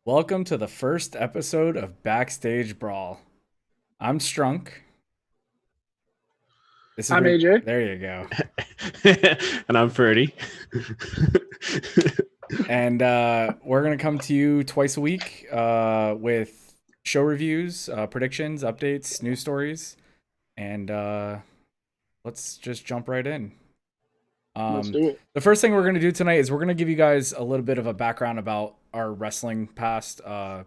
Welcome to the first episode of Backstage Brawl. I'm Strunk. This is I'm where, AJ. there you go. And I'm Ferdy. And we're going to come to you twice a week with show reviews, predictions, updates, news stories. And let's just jump right in. Let's do it. The first thing we're going to do tonight is we're going to give you guys a little bit of a background about our wrestling past, some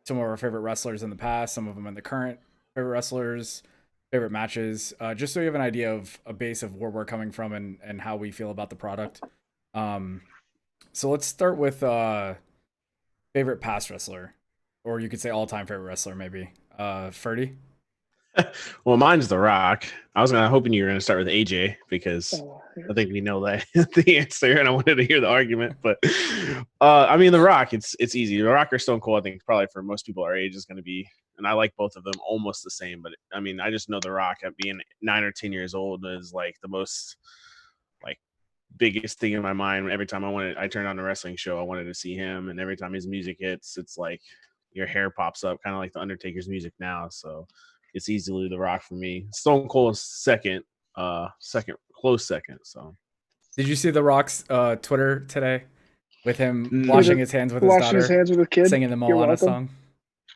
of our favorite wrestlers in the past, some of them in the current, favorite wrestlers, favorite matches, just so you have an idea of a base of where we're coming from and how we feel about the product. So let's start with favorite past wrestler, or you could say all-time favorite wrestler, maybe. Ferdy? Well, mine's The Rock. I was hoping you were gonna start with AJ because I think we know that the answer, and I wanted to hear the argument. But I mean, The Rock, it's easy. The Rock or Stone Cold, I think probably for most people our age is going to be, and I like both of them almost the same. But I mean, I just know The Rock at being 9 or 10 years old is like the most like biggest thing in my mind. Every time I turned on a wrestling show, I wanted to see him, and every time his music hits, it's like your hair pops up, kind of like the Undertaker's music now. So it's easily The Rock for me. Stone Cold is second, close second. So, Did you see The Rock's Twitter today with him washing his hands with his Washing daughter, his hands with a kid. singing the Moana song?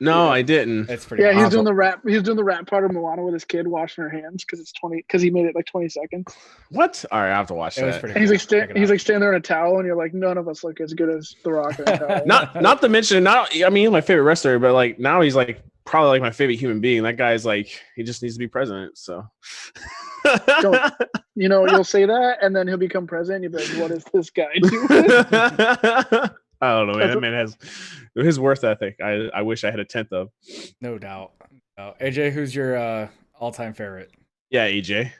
no, Yeah. I didn't. It's pretty. Yeah, awesome. he's doing the rap. He's doing the rap part of Moana with his kid, washing her hands because it's 20. Because he made it like 20 seconds. What? All right, I have to watch It was that. pretty. And he's cool. like, Check it he's out. like standing there in a towel, and you're like, none of us look as good as The Rock in a towel. Not to mention, I mean, my favorite wrestler, but like now he's like probably like my favorite human being. That guy's like, he just needs to be president. So, You'll say that, and then he'll become president. You'll be like, what is this guy doing? I don't know, man. That man has his worth ethic. I wish I had a tenth of. No doubt. AJ, who's your all-time favorite? Yeah, AJ.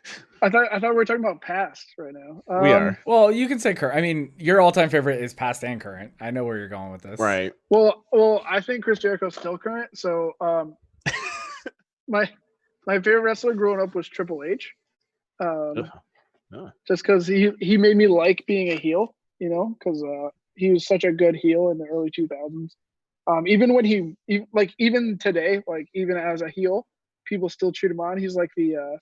I thought we were talking about past right now. We are. Well, you can say current. I mean, your all-time favorite is past and current. I know where you're going with this. Right. Well, I think Chris Jericho's still current. So, my favorite wrestler growing up was Triple H. Just because he made me like being a heel, because he was such a good heel in the early 2000s. Even when even today, like even as a heel, people still treat him on. He's like the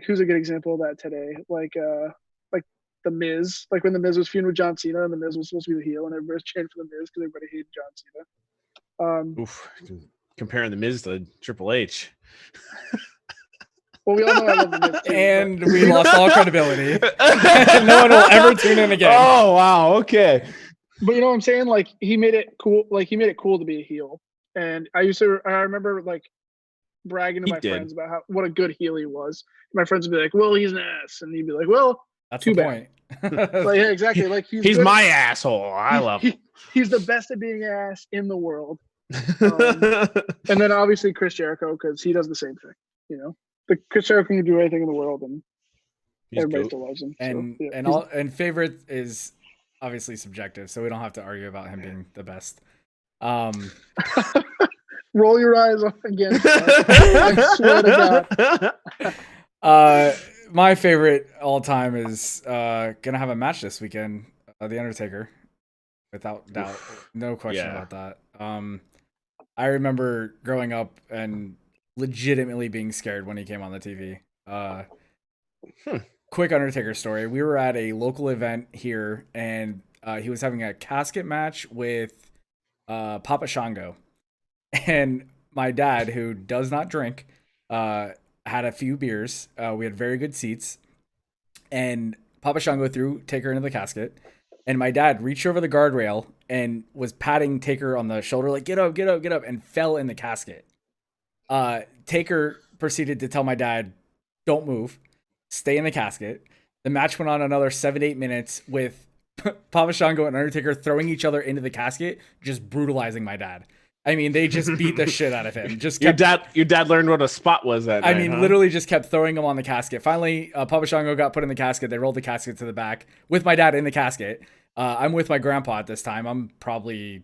who's a good example of that today? Like the Miz, like when the Miz was feuding with John Cena, and the Miz was supposed to be the heel, and everybody was cheering for the Miz because everybody hated John Cena. Oof. Comparing the Miz to Triple H. Well, we all know I love the Miz too, And we lost all credibility. No one will ever tune in again. Oh wow, okay. But you know what I'm saying? Like he made it cool. Like he made it cool to be a heel. And I remember like bragging to my friends about what a good heel he was. My friends would be like, "Well, he's an ass," and he'd be like, "Well, that's too the bad." point. Like, yeah, exactly. Like he's my asshole. I love him. He's the best at being an ass in the world. And then obviously Chris Jericho, because he does the same thing. The Chris Jericho can do anything in the world, and everybody still loves him. And favorite is obviously subjective, so we don't have to argue about him being the best. Roll your eyes up again. I swear to God. My favorite all time is gonna have a match this weekend. The Undertaker, without doubt, no question about that. I remember growing up and legitimately being scared when he came on the TV. Quick Undertaker story. We were at a local event here, and he was having a casket match with Papa Shango. And my dad, who does not drink, had a few beers. We had very good seats. And Papa Shango threw Taker into the casket. And my dad reached over the guardrail and was patting Taker on the shoulder, like, get up, get up, get up, and fell in the casket. Taker proceeded to tell my dad, don't move, stay in the casket. The match went on another 7-8 minutes with Papa Shango and Undertaker throwing each other into the casket, just brutalizing my dad. I mean, they just beat the shit out of him. Your dad learned what a spot was that night, literally just kept throwing him on the casket. Finally, Papa Shango got put in the casket. They rolled the casket to the back with my dad in the casket. I'm with my grandpa at this time. I'm probably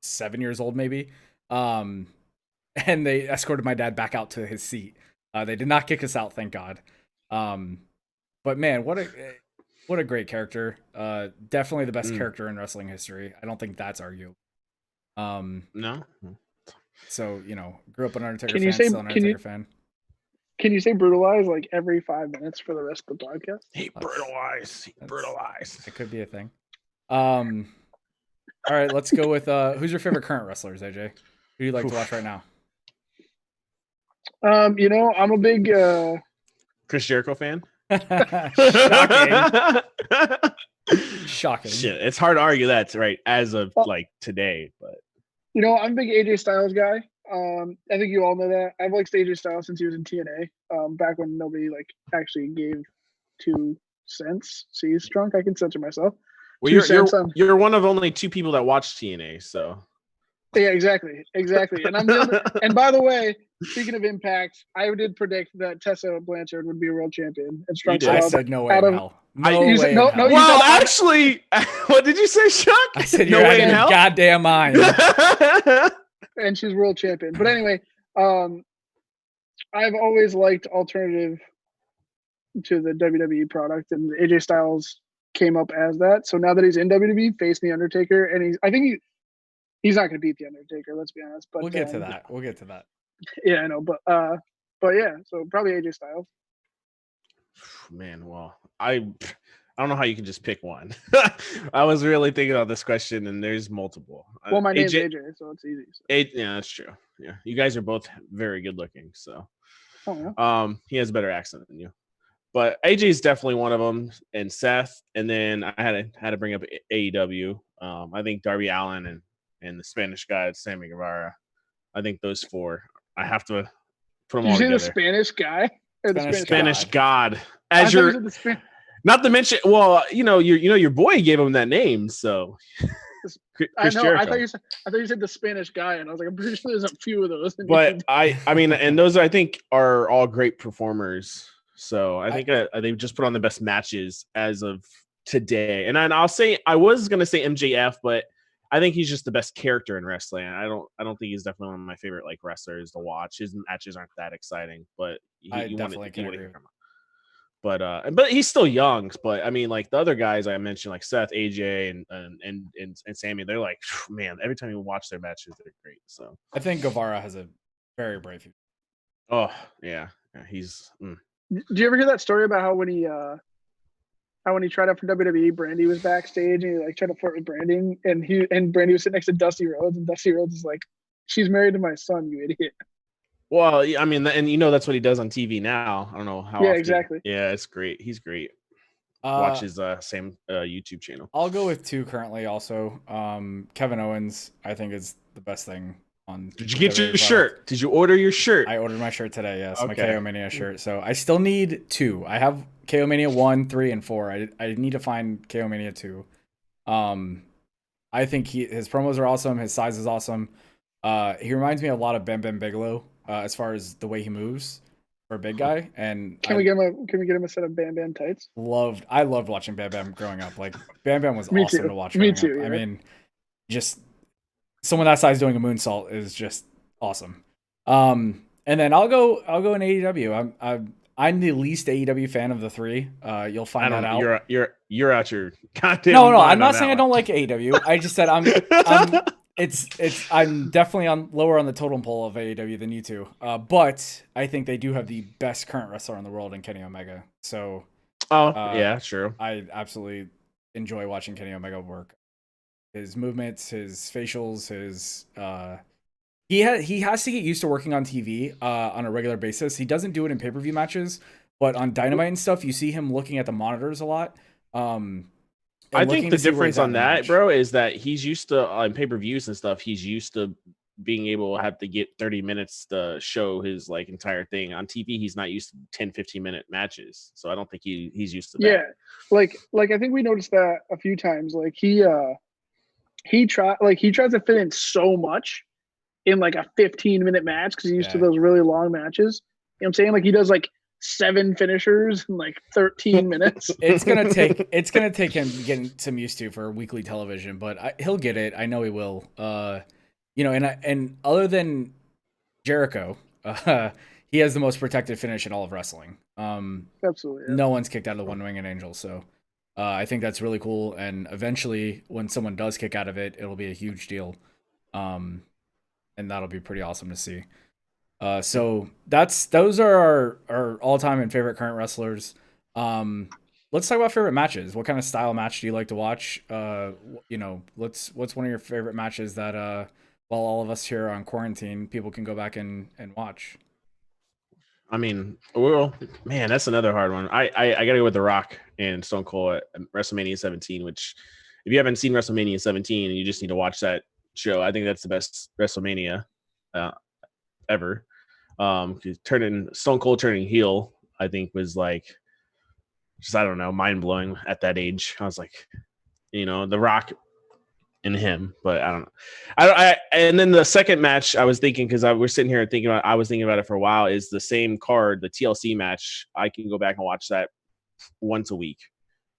7 years old, maybe. And they escorted my dad back out to his seat. They did not kick us out, thank God. But man, what a great character. Definitely the best character in wrestling history. I don't think that's arguable. No. So grew up an Undertaker Can fan, you say still an Undertaker fan. Can you say brutalize like every 5 minutes for the rest of the podcast? He brutalized. It could be a thing. All right, let's go with who's your favorite current wrestlers, AJ? Who do you like to watch right now? I'm a big Chris Jericho fan. Shocking. Shocking. Shit, it's hard to argue that right as of like today, but I'm a big AJ Styles guy. I think you all know that. I've liked AJ Styles since he was in TNA. Back when nobody like actually gave 2 cents. See, Strunk, I can censor myself. Well, you're one of only 2 people that watch TNA, so yeah, exactly. And and by the way, speaking of Impact, I did predict that Tessa Blanchard would be a world champion. And Strunk I said no way in hell. No way in hell. Well, actually, what did you say, Chuck? I said you're out of your goddamn mind. And she's world champion. But anyway, I've always liked alternative to the WWE product, and AJ Styles came up as that. So now that he's in WWE, facing the Undertaker, and I think he's not going to beat the Undertaker. Let's be honest. But we'll get to that. Yeah, I know, but yeah. So probably AJ Styles. Man, well, I don't know how you can just pick one. I was really thinking on this question, and there's multiple. Well, my name's AJ, so it's easy. So. Yeah, that's true. Yeah, you guys are both very good looking. So, he has a better accent than you. But AJ is definitely one of them, and Seth. And then I had to bring up AEW. I think Darby Allin and the Spanish guy, Sammy Guevara. I think those 4. I have to put them all together. The Spanish guy? Or the Spanish God. As your not to mention, well, your boy gave him that name, so. I know. Jericho. I thought you said the Spanish guy, and I was like, I'm pretty sure there's a few of those. But I mean, and those I think are all great performers. So I think they've just put on the best matches as of today. And I'll say I was gonna say MJF, but I think he's just the best character in wrestling. I don't think he's definitely one of my favorite like wrestlers to watch. His matches aren't that exciting, but I definitely can agree. But he's still young. But I mean, like the other guys I mentioned, like Seth, AJ, and Sammy, they're like, man, every time you watch their matches, they're great. So I think Guevara has a very bright future. Oh yeah, he's. Do you ever hear that story about how when he tried out for WWE, Brandy was backstage and he like tried to flirt with Brandy, and Brandy was sitting next to Dusty Rhodes, and Dusty Rhodes is like, "She's married to my son, you idiot." Well, I mean, and that's what he does on TV now. I don't know how. Yeah, often. Exactly. Yeah, it's great. He's great. Watch his same YouTube channel. I'll go with 2 currently. Also, Kevin Owens, I think is the best thing on. Did you get your shirt? Did you order your shirt? I ordered my shirt today. Yes, okay. My KO Mania shirt. So I still need 2. I have KO Mania 1, 3, and 4. I need to find KO Mania 2. I think his promos are awesome. His size is awesome. He reminds me a lot of Bam Bam Bigelow as far as the way he moves for a big guy. And can we get him a set of Bam Bam tights? I loved watching Bam Bam growing up. Like Bam Bam was awesome to watch. Me too. Yeah. I mean, just someone that size doing a moonsault is just awesome. And then I'll go in AEW. I'm the least AEW fan of the 3. You'll find that out. You're out your goddamn. No. I'm not saying I don't like AEW. I just said I'm definitely lower on the totem pole of AEW than you 2. But I think they do have the best current wrestler in the world in Kenny Omega. So. Yeah, true. I absolutely enjoy watching Kenny Omega work. His movements, his facials, his he has to get used to working on TV on a regular basis. He doesn't do it in pay-per-view matches, but on Dynamite and stuff, you see him looking at the monitors a lot. I think the difference on that, bro, is that he's used to on pay-per-views and stuff. He's used to being able to have to get 30 minutes to show his like entire thing. On TV, he's not used to 10, 15-minute matches. So I don't think he's used to that. Yeah. Like I think we noticed that a few times. Like he tries to fit in so much in like a 15-minute match because he's used to those really long matches. You know what I'm saying? Like he does like 7 finishers in like 13 minutes. It's gonna take him getting some used to for weekly television, but he'll get it. I know he will. And other than Jericho, he has the most protected finish in all of wrestling. Absolutely. Yeah. No one's kicked out of the One-Winged Angel, so I think that's really cool. And eventually, when someone does kick out of it, it'll be a huge deal. And that'll be pretty awesome to see. So those are our all-time and favorite current wrestlers. Let's talk about favorite matches. What kind of style match do you like to watch? What's one of your favorite matches that while all of us here on quarantine, people can go back and watch? I mean, well, man, that's another hard one. I gotta go with The Rock and Stone Cold at WrestleMania 17. Which, if you haven't seen WrestleMania 17 and you just need to watch that show, I think that's the best WrestleMania ever. Turning Stone Cold turning heel, I think was like, just I don't know, mind blowing at that age. I was like, The Rock and him, but I don't know. And then the second match I was thinking, because we're sitting here thinking about, I was thinking about it for a while, is the same card, the TLC match. I can go back and watch that once a week.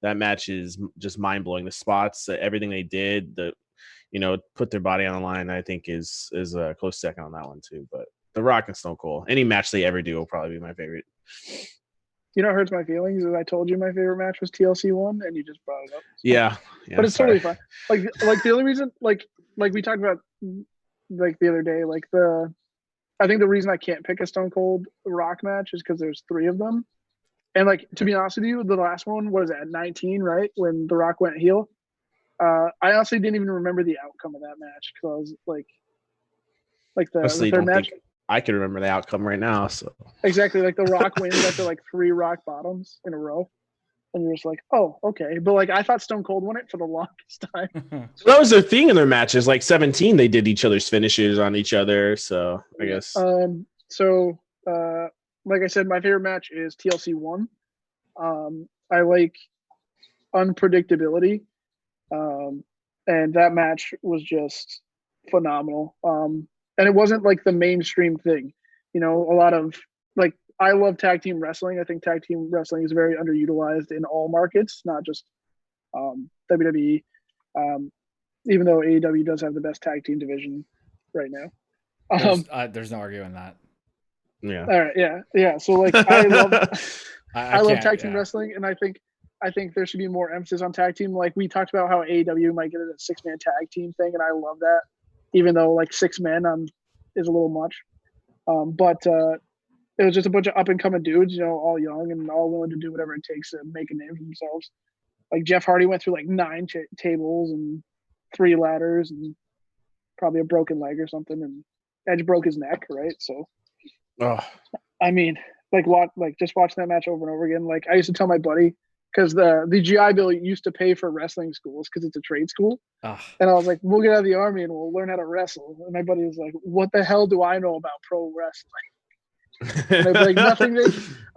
That match is just mind blowing. The spots, everything they did, put their body on the line, I think is a close second on that one too. But The Rock and Stone Cold, any match they ever do will probably be my favorite. You know what hurts my feelings is I told you my favorite match was TLC 1, and you just brought it up. Yeah, but it's totally fine. Like the only reason, like we talked about, like the other day, I think the reason I can't pick a Stone Cold Rock match is because there's 3 of them, and like, to be honest with you, the last one was at 19, right, when The Rock went heel. I honestly didn't even remember the outcome of that match because I was like the third match. I can remember the outcome right now. So exactly, like The Rock wins after like 3 rock bottoms in a row, and you're just like, oh, okay. But like, I thought Stone Cold won it for the longest time. So that was their thing in their matches. Like 17, they did each other's finishes on each other. So I guess. Like I said, my favorite match is TLC 1. I like unpredictability, and that match was just phenomenal. And it wasn't like the mainstream thing, a lot of like, I love tag team wrestling. I think tag team wrestling is very underutilized in all markets, not just WWE, even though AEW does have the best tag team division right now. There's no arguing that. Yeah. All right. Yeah. So like, I love, I love tag team wrestling. And I think there should be more emphasis on tag team. Like, we talked about how AEW might get it a 6-man tag team thing. And I love that. Even though like 6 men is a little much. But it was just a bunch of up and coming dudes, all young and all willing to do whatever it takes to make a name for themselves. Like Jeff Hardy went through like 9 tables and 3 ladders and probably a broken leg or something. And Edge broke his neck, right? So, I mean, just watching that match over and over again. Like, I used to tell my buddy, because the GI Bill used to pay for wrestling schools because it's a trade school. And I was like, we'll get out of the Army and we'll learn how to wrestle. And my buddy was like, what the hell do I know about pro wrestling? And I'd be like,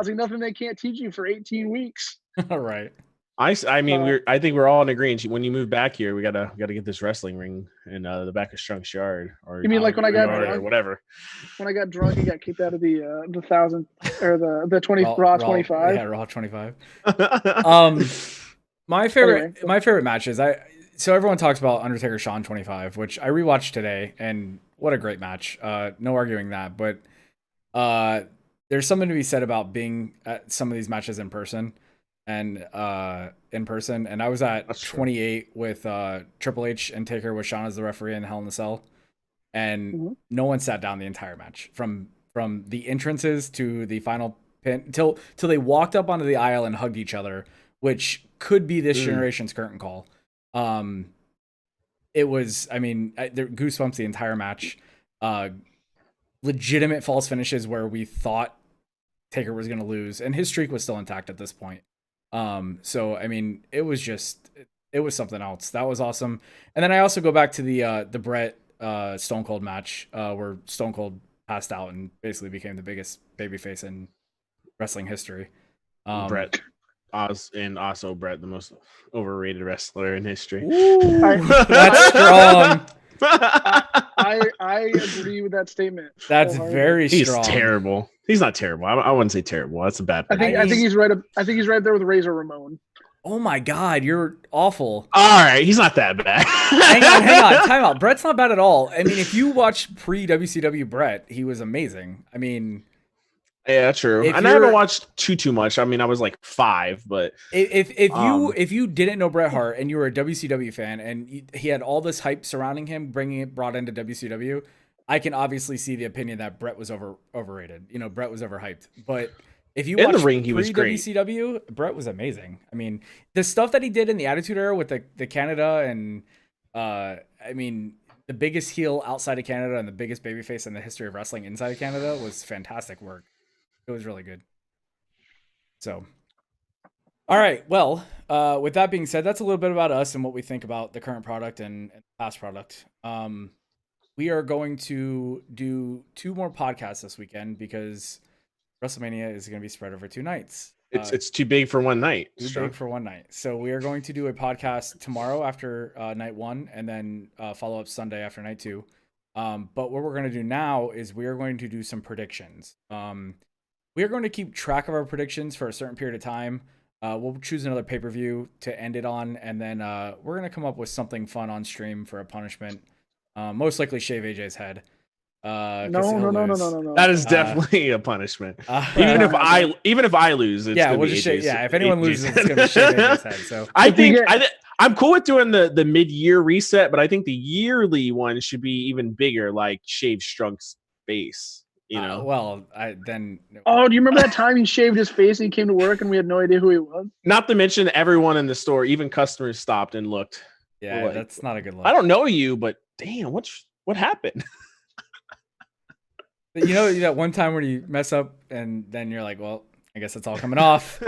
nothing they can't teach you for 18 weeks. All right. I mean, I think we're all in agreement. When you move back here, we gotta get this wrestling ring in the back of Strunk's yard. Or you mean like when I got drunk, or whatever? When I got drunk and got kicked out of the 1,000 or the 20 Raw 25. Yeah, Raw 25. My favorite matches. So everyone talks about Undertaker Shawn 25, which I rewatched today, and what a great match. No arguing that, but there's something to be said about being at some of these matches in person. And I was at 28 with Triple H and Taker with Shawn as the referee in Hell in the Cell, and no one sat down the entire match from the entrances to the final pin till they walked up onto the aisle and hugged each other, which could be this generation's curtain call. It was, I mean, there goosebumps the entire match. Legitimate false finishes where we thought Taker was going to lose, and his streak was still intact at this point. So I mean, it was something else. That was awesome. And then I also go back to the Bret Stone Cold match, where Stone Cold passed out and basically became the biggest babyface in wrestling history. Bret and also Bret, the most overrated wrestler in history. That's strong. I agree with that statement. That's very strong. He's terrible. He's not terrible. I wouldn't say terrible. That's a bad. I think he's right. I think he's right there with Razor Ramon. Oh my God, you're awful. All right, he's not that bad. hang on, time out. Bret's not bad at all. I mean, if you watch pre WCW Bret, he was amazing. I mean, Yeah, true. And I haven't watched too much. I mean, I was like 5, but if you didn't know Bret Hart and you were a WCW fan and he had all this hype surrounding him, brought into WCW, I can obviously see the opinion that Bret was overrated. You know, Bret was overhyped. But if you watch the ring, he was great. WCW, Bret was amazing. I mean, the stuff that he did in the Attitude Era with the Canada and I mean, the biggest heel outside of Canada and the biggest babyface in the history of wrestling inside of Canada was fantastic work. It was really good. So, all right. Well, with that being said, that's a little bit about us and what we think about the current product and past product. We are going to do 2 more podcasts this weekend because WrestleMania is going to be spread over 2 nights. It's too big for one night. Too big for one night. So we are going to do a podcast tomorrow after night 1 and then follow up Sunday after night 2. But what we're going to do now is we are going to do some predictions. We are going to keep track of our predictions for a certain period of time. We'll choose another pay-per-view to end it on, and then we're going to come up with something fun on stream for a punishment. Most likely shave AJ's head. No. That is definitely a punishment. Even if I lose, it's gonna be AJ's. Yeah, if anyone loses, it's going to be shave AJ's head. So I'm cool with doing the mid-year reset, but I think the yearly one should be even bigger, like shave Strunk's face. You know, Oh, do you remember that time he shaved his face and he came to work and we had no idea who he was? Not to mention everyone in the store, even customers stopped and looked. Yeah, like, that's not a good look. I don't know you, but damn, what happened? You know that one time when you mess up and then you're like, well, I guess it's all coming off.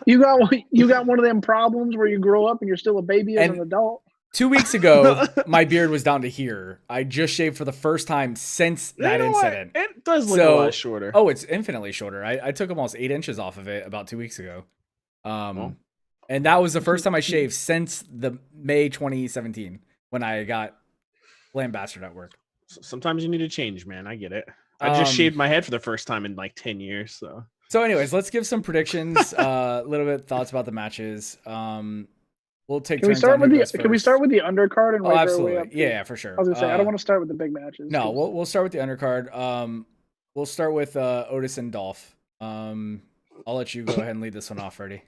you got one of them problems where you grow up and you're still a baby as an adult. 2 weeks ago, my beard was down to here. I just shaved for the first time since that incident. It does look a lot shorter. Oh, it's infinitely shorter. I took almost 8 inches off of it about 2 weeks ago. And that was the first time I shaved since the May 2017 when I got lambasted at work. Sometimes you need to change, man. I get it. I just shaved my head for the first time in like 10 years. So anyways, let's give some predictions, a little bit thoughts about the matches. We'll take. Can we start with the undercard and work our way up? Yeah, for sure. I was gonna say I don't want to start with the big matches. No, we'll start with the undercard. We'll start with Otis and Dolph. I'll let you go ahead and lead this one off, Ferdy.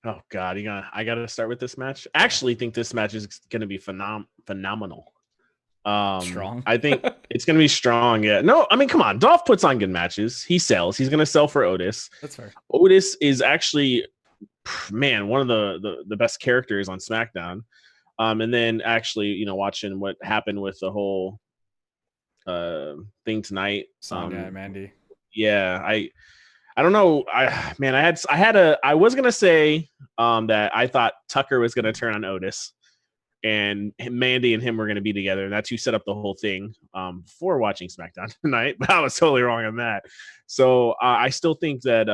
Oh God, I gotta start with this match. I actually think this match is gonna be phenomenal. Strong. I think it's gonna be strong. Yeah. No, I mean, come on. Dolph puts on good matches. He sells. He's gonna sell for Otis. That's fair. Otis is actually, man, one of the best characters on SmackDown. And then actually, you know, watching what happened with the whole thing tonight. Sonya and Mandy. Yeah, I don't know. I was gonna say that I thought Tucker was gonna turn on Otis, and Mandy and him were gonna be together. And that's who set up the whole thing before watching SmackDown tonight. But I was totally wrong on that. So I still think that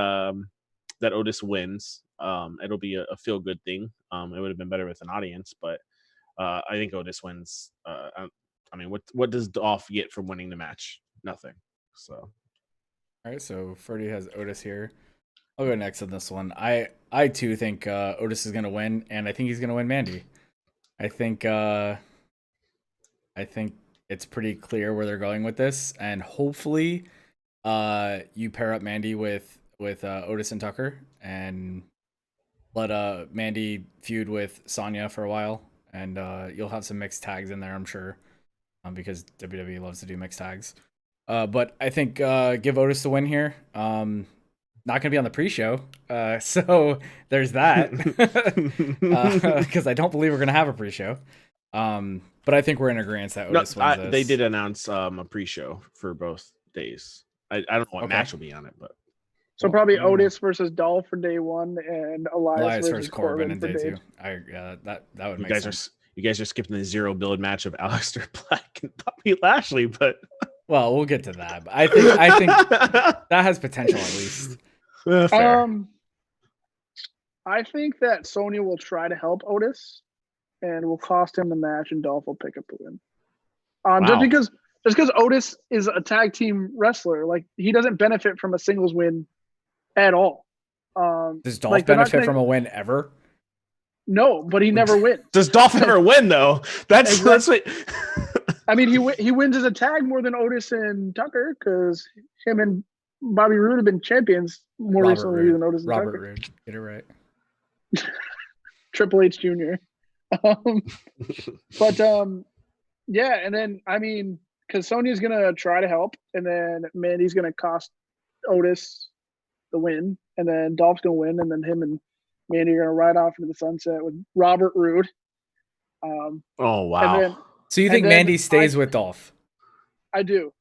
that Otis wins. It'll be a feel good thing. It would have been better with an audience, but I think Otis wins. I mean, what does Dolph get from winning the match? Nothing. So, all right. So Ferdy has Otis here. I'll go next on this one. I too think Otis is gonna win, and I think he's gonna win Mandy. I think it's pretty clear where they're going with this, and hopefully, you pair up Mandy with Otis and Tucker, and let Mandy feud with Sonya for a while, and you'll have some mixed tags in there, I'm sure, because WWE loves to do mixed tags. But I think give Otis the win here. Not gonna be on the pre-show, so there's that. Because I don't believe we're gonna have a pre-show. But I think we're in agreement that Otis wins this. They did announce a pre-show for both days. I don't know what match will be on it, but so probably Otis versus Dolph for day 1 and Elias versus Corbin in day 2. That would make sense. You guys are skipping the 0 build match of Aleister Black and Bobby Lashley, but well, we'll get to that. But I think that has potential at least. I think that Sonya will try to help Otis and will cost him the match, and Dolph will pick up the win. Wow. Just because Otis is a tag team wrestler, like he doesn't benefit from a singles win at all. Does Dolph benefit from a win ever? No, but he never wins. Does Dolph ever win though? That's what. I mean, he wins as a tag more than Otis and Tucker because him and Bobby Roode have been champions more recently than Otis and Robert Tucker. Roode, get it right. Triple H Jr. But yeah, and then I mean, because Sonya's gonna try to help, and then Mandy's gonna cost Otis the win, and then Dolph's gonna win, and then him and Mandy are gonna ride off into the sunset with Robert Roode. Oh wow! So you think Mandy stays with Dolph? I do.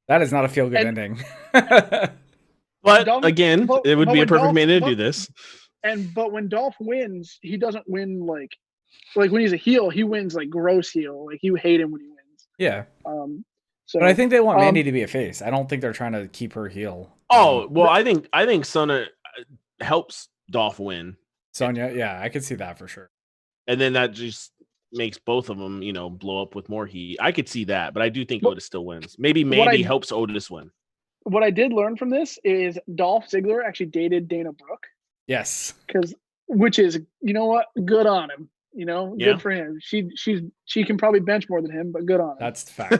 That is not a feel good ending. But Dolph, again, it would be a perfect man to do this. But when Dolph wins, he doesn't win like when he's a heel, he wins like gross heel. Like you hate him when he wins. Yeah. So, but I think they want Mandy to be a face. I don't think they're trying to keep her heel. Oh well, I think Sonya helps Dolph win. Sonya, yeah, I could see that for sure. And then that just makes both of them, blow up with more heat. I could see that, but I do think Otis still wins. Maybe Mandy helps Otis win. What I did learn from this is Dolph Ziggler actually dated Dana Brooke. Yes. Which is, you know what? Good on him. Good for him. She can probably bench more than him, but good on him. That's facts.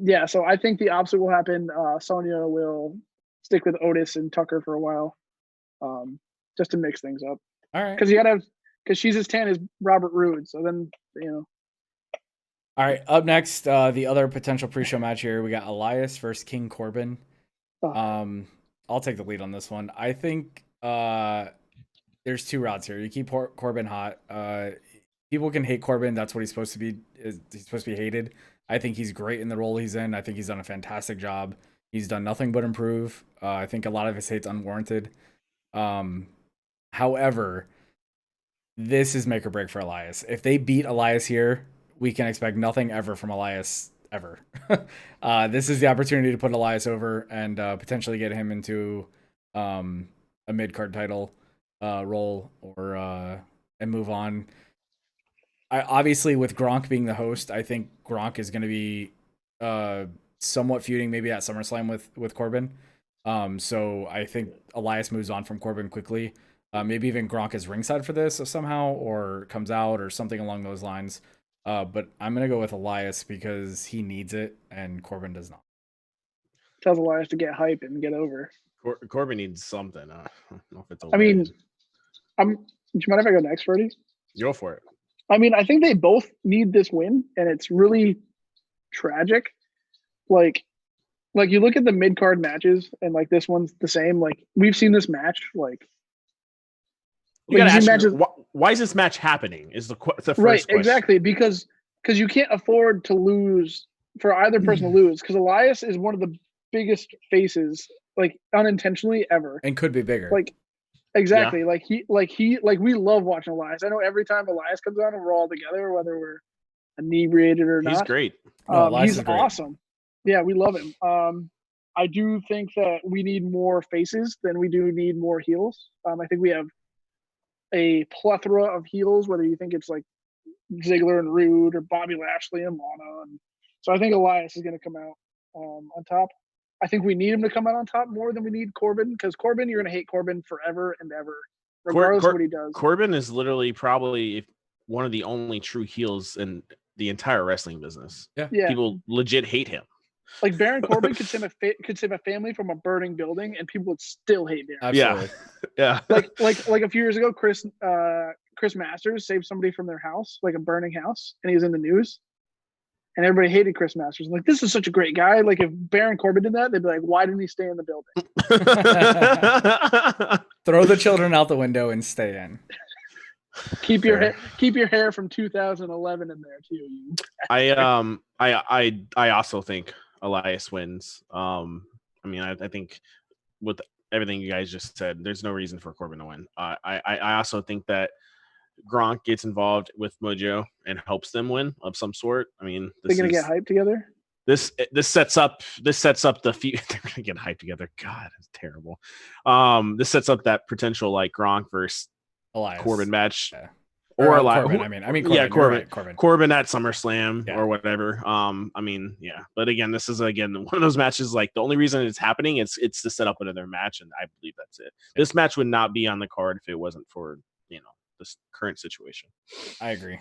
Yeah, so I think the opposite will happen. Sonya will stick with Otis and Tucker for a while, just to mix things up. All right. Because she's as tan as Robert Roode. So then, All right. Up next, the other potential pre-show match here, we got Elias versus King Corbin. I'll take the lead on this one. I think there's two routes here. You keep Corbin hot. People can hate Corbin. That's what he's supposed to be. He's supposed to be hated. I think he's great in the role he's in. I think he's done a fantastic job. He's done nothing but improve. I think a lot of his hate's unwarranted. However, this is make or break for Elias. If they beat Elias here, we can expect nothing ever from Elias ever. This is the opportunity to put Elias over and potentially get him into a mid-card title role or and move on. Obviously, with Gronk being the host, I think Gronk is going to be somewhat feuding maybe at SummerSlam with Corbin. So I think Elias moves on from Corbin quickly. Maybe even Gronk is ringside for this somehow or comes out or something along those lines. But I'm going to go with Elias because he needs it and Corbin does not. Tells Elias to get hype and get over. Corbin needs something. I don't know if it's do you mind if I go next, Ferdy? Go for it. I mean, I think they both need this win, and it's really tragic. Like you look at the mid-card matches, and like this one's the same. Like we've seen this match. You gotta ask matches, why is this match happening? Is the first right? Question. Exactly, because you can't afford to lose for either person to lose. Because Elias is one of the biggest faces, like unintentionally ever, and could be bigger. Like exactly, yeah. We love watching Elias. I know every time Elias comes on, we're all together, whether we're inebriated or not. He's great. He's awesome. Yeah, we love him. I do think that we need more faces than we do need more heels. I think we have a plethora of heels, whether you think it's like Ziggler and Rude or Bobby Lashley and Lana. And so I think Elias is going to come out on top. I think we need him to come out on top more than we need Corbin, because Corbin, you're going to hate Corbin forever and ever, regardless of what he does. Corbin is literally probably one of the only true heels in the entire wrestling business. Yeah. People legit hate him. Like Baron Corbin could save a family from a burning building, and people would still hate Baron. Absolutely. Yeah. Like a few years ago, Chris Masters saved somebody from their house, like a burning house, and he was in the news, and everybody hated Chris Masters. Like, this is such a great guy. Like, if Baron Corbin did that, they'd be like, why didn't he stay in the building? Throw the children out the window and stay in. Keep your hair from 2011 in there too. I also think Elias wins. I think with everything you guys just said, there's no reason for Corbin to win. I also think that Gronk gets involved with Mojo and helps them win of some sort. I mean, they're gonna get hyped together. This sets up the feud. They're gonna get hyped together. God, it's terrible. This sets up that potential like Gronk versus Elias. Corbin match. Yeah. Or Elias. Corbin, Corbin. Yeah, Corbin. Right, Corbin. Corbin at SummerSlam or whatever. But again, this is one of those matches. Like the only reason it's happening, it's to set up another match, and I believe that's it. This match would not be on the card if it wasn't for this current situation. I agree.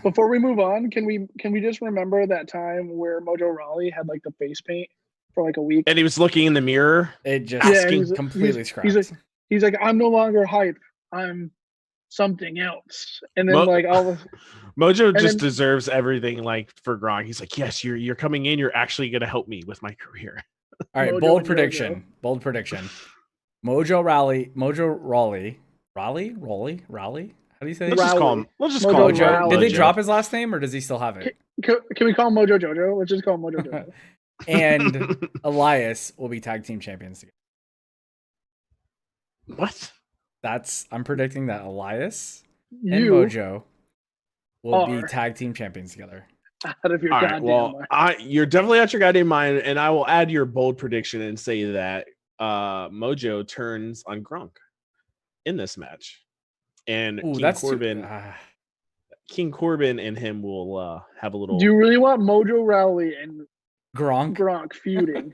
Before we move on, can we just remember that time where Mojo Rawley had like the face paint for like a week? And he was looking in the mirror. It just completely scrapped. He's like, I'm no longer hype. I'm something else. And then like all of Mojo just deserves everything like for Gronk. He's like, yes, you're coming in. You're actually going to help me with my career. All right, bold prediction. Mojo Rawley. How do you say? Let's just call him Mojo. Did they drop his last name, or does he still have it? Can we call him Mojo Jojo? Let's just call him Mojo Jojo. And Elias will be tag team champions together. What? I'm predicting that Elias and Mojo will be tag team champions together. Out of your goddamn mind. You're definitely out your goddamn mind, and I will add your bold prediction and say that Mojo turns on Gronk in this match, and King Corbin and him will have a little. Do you really want Mojo Rawley and Gronk feuding?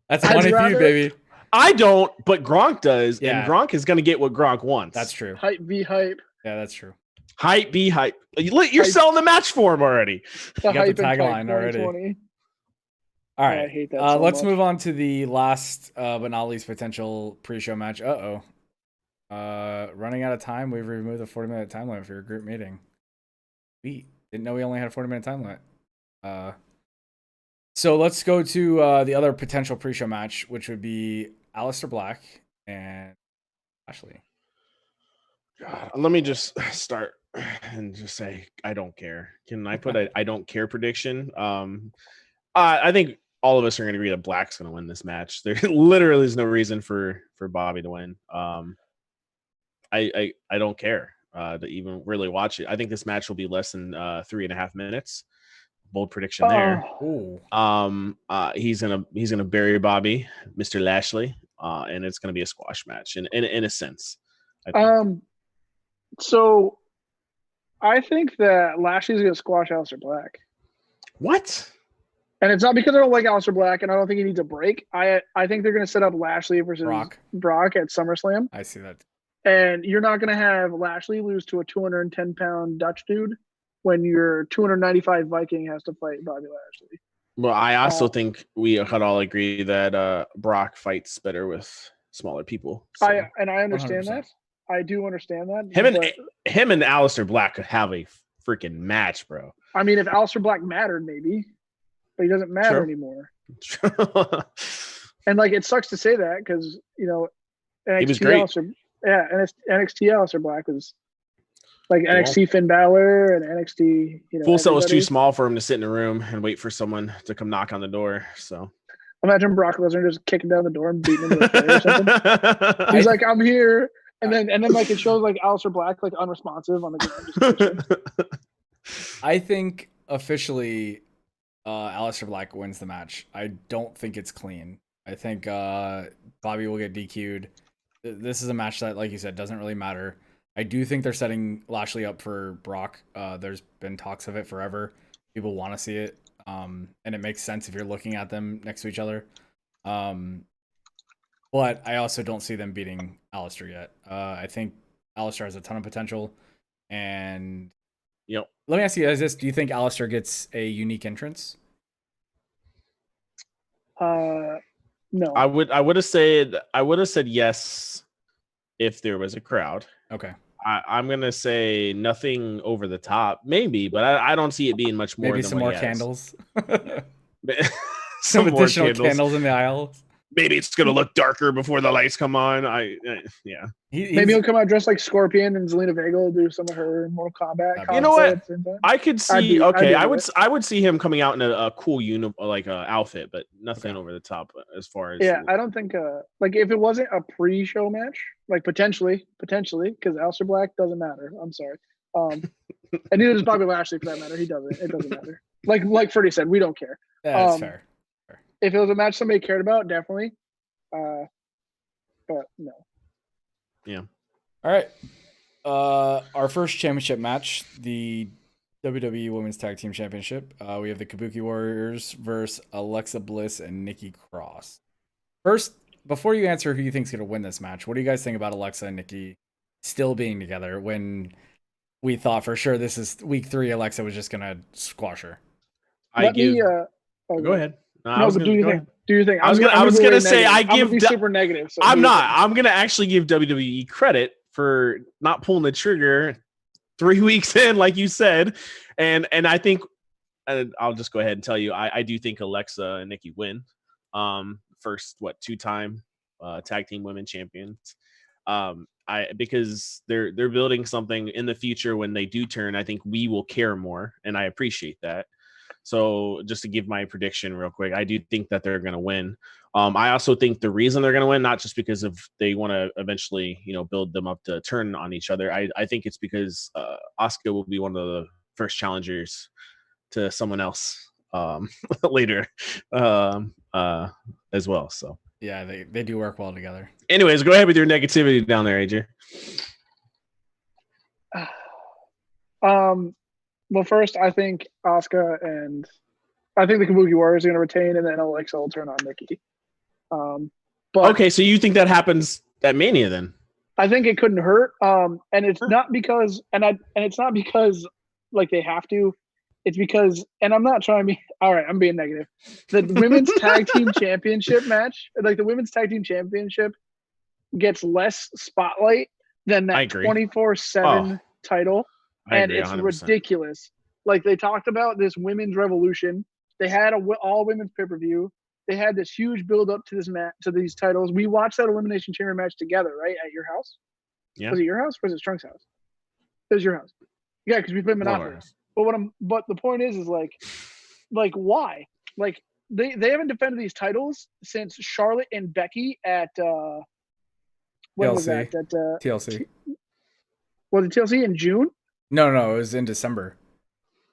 That's a funny feud, baby. I don't, but Gronk does, and Gronk is going to get what Gronk wants. That's true. Hype be hype. Yeah, that's true. Hype be hype. You're selling the match for him already. You got the tagline already. All right, I hate that so let's much. move on to the last but not least potential pre-show match. Running out of time. We've removed the 40-minute time limit for your group meeting. We didn't know we only had a 40-minute time limit. So let's go to the other potential pre-show match, which would be Aleister Black and Lashley. God, let me just start and just say I don't care. Can I put a I don't care prediction? I think all of us are going to agree that Black's going to win this match. There literally is no reason for Bobby to win. I don't care to even really watch it. I think this match will be less than 3.5 minutes. Bold prediction there. He's gonna bury Bobby, Mr. Lashley, and it's gonna be a squash match in a sense. So I think that Lashley's gonna squash Aleister Black. What? And it's not because I don't like Aleister Black, and I don't think he needs a break. I think they're gonna set up Lashley versus Brock at SummerSlam. I see that. And you're not gonna have Lashley lose to a 210-pound Dutch dude when your 295 Viking has to fight Bobby Lashley. Well, I also think we could all agree that Brock fights better with smaller people. So. I understand 100%. That. I do understand that. Him and Aleister Black could have a freaking match, bro. I mean, if Aleister Black mattered, maybe, but he doesn't matter anymore. And like, it sucks to say that because NXT he was great. NXT Aleister Black was. Like NXT Finn Balor and NXT, Full Sail was too small for him to sit in a room and wait for someone to come knock on the door. So imagine Brock Lesnar just kicking down the door and beating him with a chair or something. He's like, "I'm here," and then like it shows like Aleister Black like unresponsive on the ground. I think officially, Aleister Black wins the match. I don't think it's clean. I think Bobby will get DQ'd. This is a match that, like you said, doesn't really matter. I do think they're setting Lashley up for Brock. There's been talks of it forever. People want to see it. And it makes sense if you're looking at them next to each other. But I also don't see them beating Aleister yet. I think Aleister has a ton of potential. And let me ask you guys this. Do you think Aleister gets a unique entrance? No. I would have said yes if there was a crowd. Okay. I'm gonna say nothing over the top, maybe, but I don't see it being much more. Maybe than some what more candles. some additional candles in the aisles. Maybe it's gonna look darker before the lights come on. Yeah. Maybe he'll come out dressed like Scorpion, and Zelina Vega will do some of her Mortal Kombat. You know what? I could see. I would see him coming out in a cool outfit, but nothing over the top as far as. Yeah, I don't think. Like if it wasn't a pre-show match, like potentially, because Aleister Black doesn't matter. I'm sorry. And neither does Bobby Lashley for that matter. He doesn't. It doesn't matter. Like Ferdy said, we don't care. Yeah, that's fair. If it was a match somebody cared about, definitely. But no. Yeah. All right. Our first championship match, the WWE Women's Tag Team Championship. We have the Kabuki Warriors versus Alexa Bliss and Nikki Cross. First, before you answer who you think's going to win this match, what do you guys think about Alexa and Nikki still being together when we thought for sure this is week 3. Alexa was just gonna squash her. Let me. Go ahead. No, but do your thing. Do your thing. I was gonna say I'm gonna be super negative. So I'm not. I'm gonna actually give WWE credit for not pulling the trigger 3 weeks in, like you said, and I think I'll just go ahead and tell you, I do think Alexa and Nikki win. First, 2-time tag team women champions. Because they're building something in the future when they do turn. I think we will care more, and I appreciate that. So just to give my prediction real quick, I do think that they're going to win. I also think the reason they're going to win, not just because of they want to eventually, build them up to turn on each other. I think it's because Asuka will be one of the first challengers to someone else later as well. So yeah, they do work well together. Anyways, go ahead with your negativity down there, AJ. Well, first, I think Asuka and I think the Kabuki Warriors are going to retain, and then Alexa will turn on Nikki. But okay, so you think that happens at Mania then? I think it couldn't hurt. And it's not because, and it's not because like they have to. It's because, and I'm not trying to be. All right, I'm being negative. The women's tag team championship match, like the women's tag team championship, gets less spotlight than that 24/7 title. And it's 100%. Ridiculous. Like they talked about this women's revolution. They had all women's pay-per-view. They had this huge build up to this match, to these titles. We watched that Elimination Chamber match together, right? At your house? Yeah. Was it your house or was it Strunk's house? It was your house. Yeah, because we played Monopoly. But the point is like why? Like they haven't defended these titles since Charlotte and Becky at when was that? At TLC. Was it TLC in June? No, it was in December.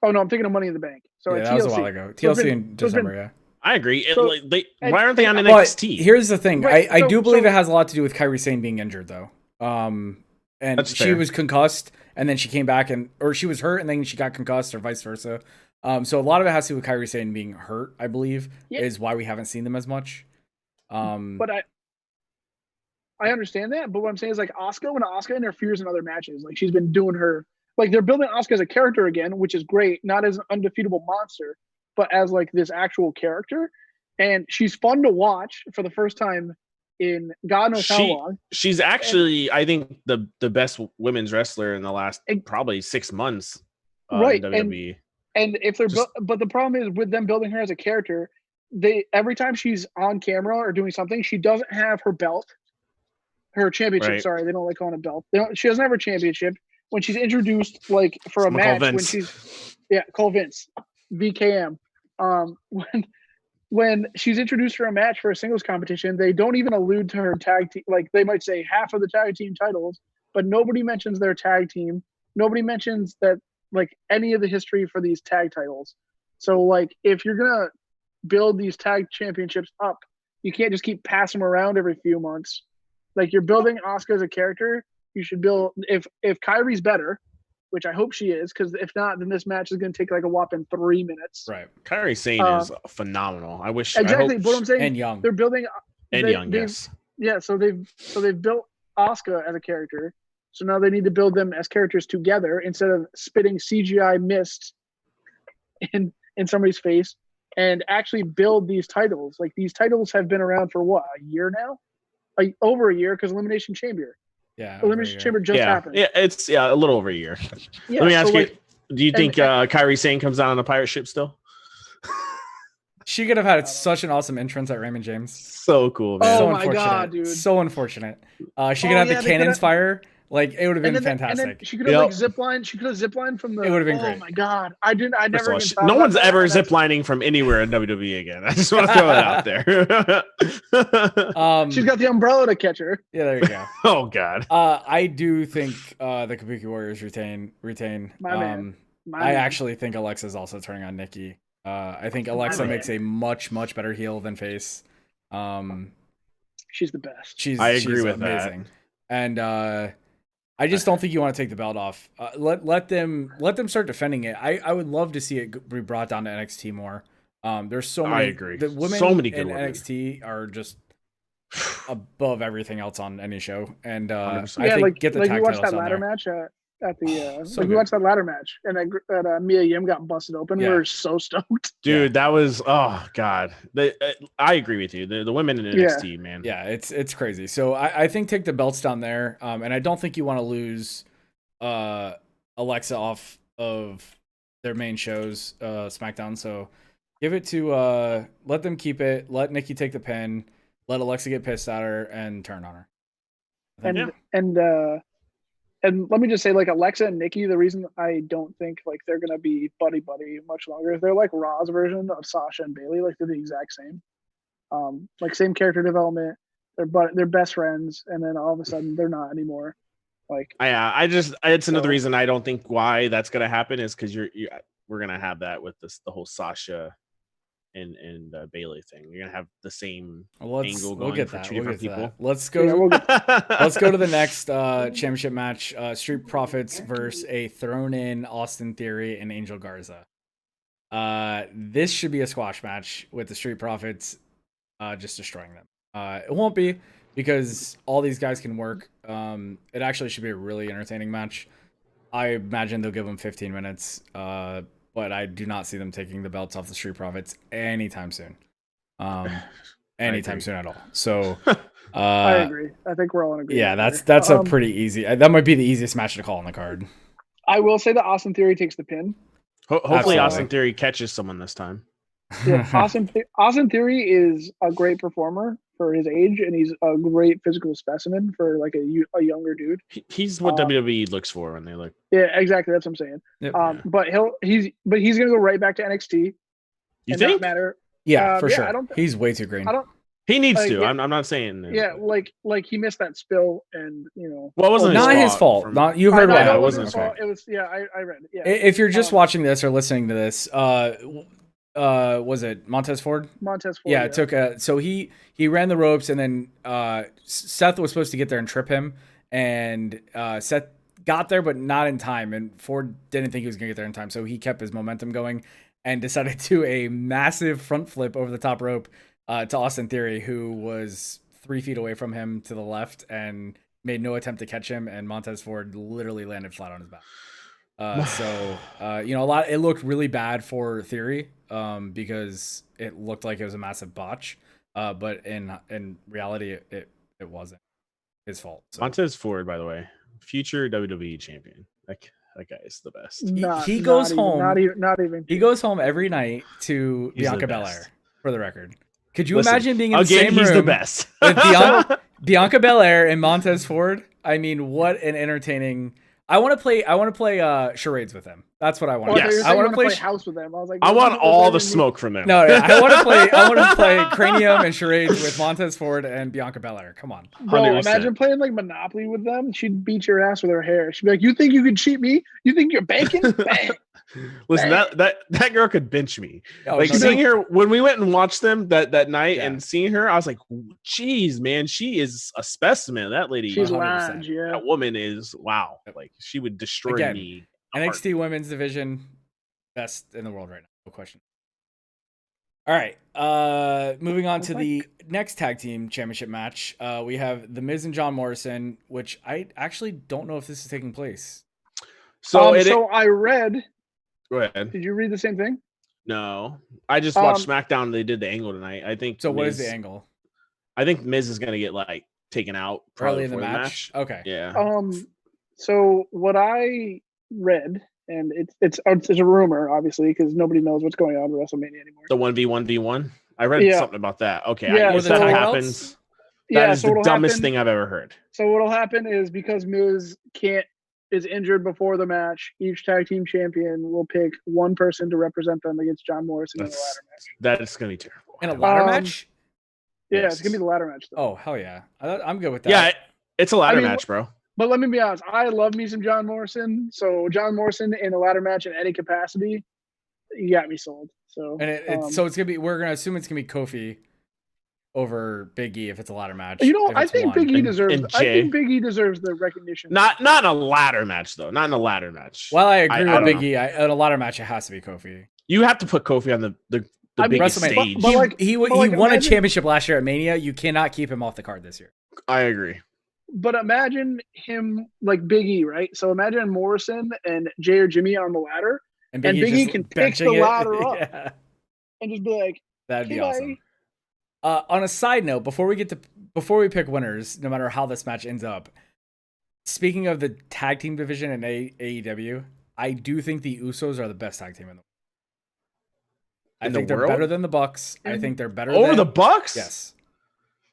Oh no, I'm thinking of Money in the Bank. So yeah, that was a while ago. TLC in December, yeah. I agree. Why aren't they on NXT? Here's the thing. Right, I do believe it has a lot to do with Kairi Sane being injured, though. And she was concussed, and then she came back, or she was hurt, and then she got concussed, or vice versa. So a lot of it has to do with Kairi Sane being hurt, I believe, is why we haven't seen them as much. But I understand that, but what I'm saying is like when Asuka interferes in other matches, like she's been doing her, like they're building Asuka as a character again, which is great, not as an undefeatable monster, but as like this actual character, and she's fun to watch for the first time in God knows how long. She's actually, I think, the best women's wrestler in the last probably 6 months. Right, in WWE. And if they're, but the problem is with them building her as a character, every time she's on camera or doing something, she doesn't have her belt, her championship. Right. Sorry, they don't like calling it a belt. She doesn't have her championship. When she's introduced, like for a match, when she's call Vince, VKM. When she's introduced for a match for a singles competition, they don't even allude to her tag team. Like they might say half of the tag team titles, but nobody mentions their tag team. Nobody mentions that like any of the history for these tag titles. So like if you're gonna build these tag championships up, you can't just keep passing them around every few months. Like you're building Asuka as a character. You should build if Kairi's better, which I hope she is, because if not, then this match is going to take like a whopping 3 minutes. Right. Kairi Sane is phenomenal. I wish exactly. But I'm saying and young. They're building yes. Yeah. So they've built Asuka as a character. So now they need to build them as characters together instead of spitting CGI mist in somebody's face and actually build these titles. Like these titles have been around for what, a year now? Like over a year, because Elimination Chamber. Yeah, Elimination Chamber just happened. Yeah, it's a little over a year. Yeah, let me ask you: do you think Kairi Sane comes out on a pirate ship still? She could have had such an awesome entrance at Raymond James. So cool, man. Oh my god, dude! So unfortunate. She could have the cannons fire. Like it would have been fantastic. And then she could have ziplined. She could have ziplined from the. It would have been great. Oh my god! I never even thought no one's ever ziplining from anywhere in WWE again. I just want to throw that out there. She's got the umbrella to catch her. Yeah, there you go. Oh god. I do think the Kabuki Warriors retain. My man. I actually think Alexa's also turning on Nikki. I think Alexa makes a much better heel than face. She's the best. I agree with amazing. That. And I just don't think you want to take the belt off. Let them start defending it. I would love to see it be brought down to NXT more. There's so many. I agree. The women so many good in NXT are just above everything else on any show. And I 100%. think like get the we tag watched titles that on ladder there. match at the So we good. watched that ladder match, and that Mia Yim got busted open. Yeah. We were so stoked. Dude, that was God. I agree with you. The women in NXT, man. Yeah, it's crazy. So I think take the belts down there, and I don't think you want to lose Alexa off of their main shows, SmackDown. So give it to let them keep it. Let Nikki take the pin. Let Alexa get pissed at her and turn on her. And let me just say, like, Alexa and Nikki, the reason I don't think like they're gonna be buddy much longer is they're like Raw's version of Sasha and Bailey. Like they're the exact same. Like same character development. They're best friends, and then all of a sudden they're not anymore. Like it's another reason I don't think why that's gonna happen is because we're gonna have that with the whole Sasha and Bailey thing. You're gonna have the same angle going for two different people. Let's go. Let's go to the next championship match: Street Profits versus a thrown-in Austin Theory and Angel Garza. This should be a squash match with the Street Profits just destroying them. It won't be because all these guys can work. It actually should be a really entertaining match. I imagine they'll give them 15 minutes. But I do not see them taking the belts off the Street Profits anytime soon. Anytime soon at all. So I agree. I think we're all in agreement. Yeah, that's a pretty easy. That might be the easiest match to call on the card. I will say that Austin Theory takes the pin. Hopefully, Absolutely. Austin Theory catches someone this time. Yeah, Austin Theory is a great performer for his age, and he's a great physical specimen for like a younger dude. He's what WWE looks for when they look. Yeah, exactly. That's what I'm saying. Yep. But he's gonna go right back to NXT. You think? Not matter. Yeah, for sure. I don't, he's way too green. He needs like, to. yeah, I'm not saying. Yeah, like he missed that spill, and you know. Well, it wasn't not his fault. Not you heard why it wasn't his fault. fault. It was. Yeah, I read it. Yeah. If you're just watching this or listening to this, was it Montez Ford? Montez Ford. Yeah, it took so he ran the ropes and then Seth was supposed to get there and trip him, and Seth got there but not in time, and Ford didn't think he was gonna get there in time, so he kept his momentum going and decided to do a massive front flip over the top rope to Austin Theory, who was 3 feet away from him to the left and made no attempt to catch him, and Montez Ford literally landed flat on his back. It looked really bad for Theory because it looked like it was a massive botch, but in reality it wasn't his fault. So. Montez Ford, by the way, future WWE champion. That guy is the best. He goes home. Not even. He goes home every night to Bianca Belair. For the record, could you imagine being in the again, same he's room the best. with Bianca Belair and Montez Ford? I mean, what an entertaining. I want to play charades with him. That's what I want. Yes. I want to play house with them. I was like, I want all the smoke from them. No, I want to play Cranium and charades with Montez Ford and Bianca Belair. Come on, bro. 100%. Imagine playing like Monopoly with them. She'd beat your ass with her hair. She'd be like, "You think you can cheat me? You think you're banking?" Bang. Listen, that girl could bench me. Oh, Seeing her when we went and watched them that night, and seeing her, I was like, "Geez, man, she is a specimen." That lady, she's lounge, yeah. That woman is wow. Like she would destroy me. NXT Women's Division, best in the world right now, no question. All right, moving on to the next tag team championship match. We have The Miz and John Morrison, which I actually don't know if this is taking place. So I read. Go ahead. Did you read the same thing? No, I just watched SmackDown. They did the angle tonight. I think. So what is the angle? I think Miz is gonna get taken out early in the match. Okay. Yeah. So what I read, and it's a rumor, obviously, because nobody knows what's going on with WrestleMania anymore. The 1v1v1. I read something about that. Okay. Yeah. If that happens, that is the dumbest thing I've ever heard. So what'll happen is because Miz is injured before the match, each tag team champion will pick one person to represent them against John Morrison in a ladder match. That is going to be terrible. In a ladder match? Yeah, it's going to be the ladder match. Though. Oh, hell yeah. I'm good with that. Yeah, it's a ladder match, bro. But let me be honest. I love me some John Morrison. So John Morrison in a ladder match in any capacity, you got me sold. So and so it's going to be, we're going to assume it's going to be Kofi over Big E if it's a ladder match. I think Big E deserves. I think Big E deserves the recognition. Not in a ladder match though. Not in a ladder match. Well, I agree with Big E. In a ladder match, it has to be Kofi. You have to put Kofi on the the biggest WrestleMania. stage. He won a championship last year at Mania. You cannot keep him off the card this year. I agree. But imagine him like Big E, right? So imagine Morrison and Jay or Jimmy on the ladder, and Big E can pick the ladder up and just be like, "That'd be awesome." On a side note, before we pick winners, no matter how this match ends up, speaking of the tag team division in AEW, I do think the Usos are the best tag team in the world. I think they're better than the Bucks. I think they're better over the Bucks. Yes.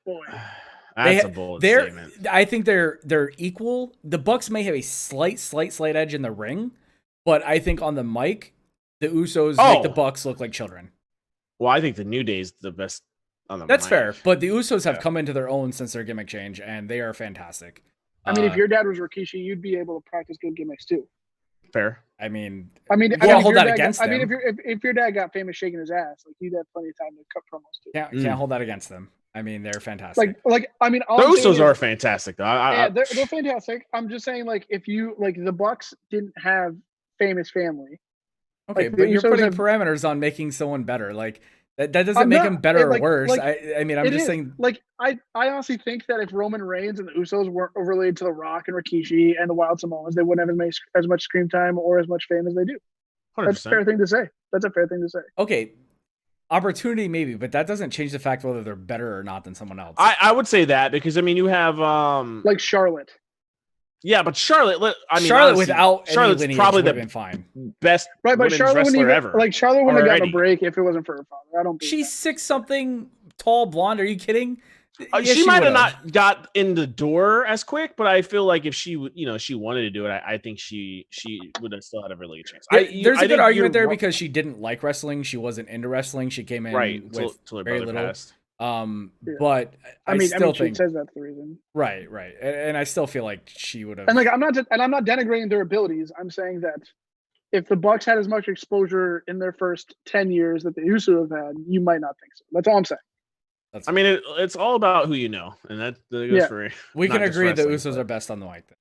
Boy. That's a bold statement. I think they're equal. The Bucks may have a slight edge in the ring, but I think on the mic, the Usos make the Bucks look like children. Well, I think the New Day's the best on the mic. That's fair, but the Usos have come into their own since their gimmick change, and they are fantastic. I mean, if your dad was Rikishi, you'd be able to practice good gimmicks too. Fair. I mean, hold that against them. I mean, if your dad got famous shaking his ass, like you'd have plenty of time to cut promos too. Can't hold that against them. I mean, they're fantastic. I mean, the Usos are fantastic though. They're fantastic. I'm just saying, like, if you the Bucks didn't have famous family. Okay, but you're putting parameters on making someone better. Like that doesn't make them better or worse. I mean, I'm just saying. Like, I honestly think that if Roman Reigns and the Usos weren't overlaid to The Rock and Rikishi and the Wild Samoans, they wouldn't have as much screen time or as much fame as they do. 100%. That's a fair thing to say. That's a fair thing to say. Okay. Opportunity maybe, but that doesn't change the fact whether they're better or not than someone else. I would say that because I mean you have like Charlotte. Yeah, but Charlotte. I mean, Charlotte honestly, without Charlotte's any probably the been fine. Best right, but Charlotte wrestler ever. Like Charlotte wouldn't have gotten a break if it wasn't for her father. I don't. She's 6-something, tall, blonde. Are you kidding? She might have not got in the door as quick, but I feel like if she wanted to do it, I think she would have still had a really good chance. There's a good argument there because she didn't like wrestling. She wasn't into wrestling. She came in with very little. Passed. But I still think she says that's the reason. Right, and I still feel like she would have. And I'm not denigrating their abilities. I'm saying that if the Bucks had as much exposure in their first 10 years that the Usos have had, you might not think so. That's all I'm saying. I mean, it's all about who you know, and that goes for. We can agree the Usos are best on the mic. Then.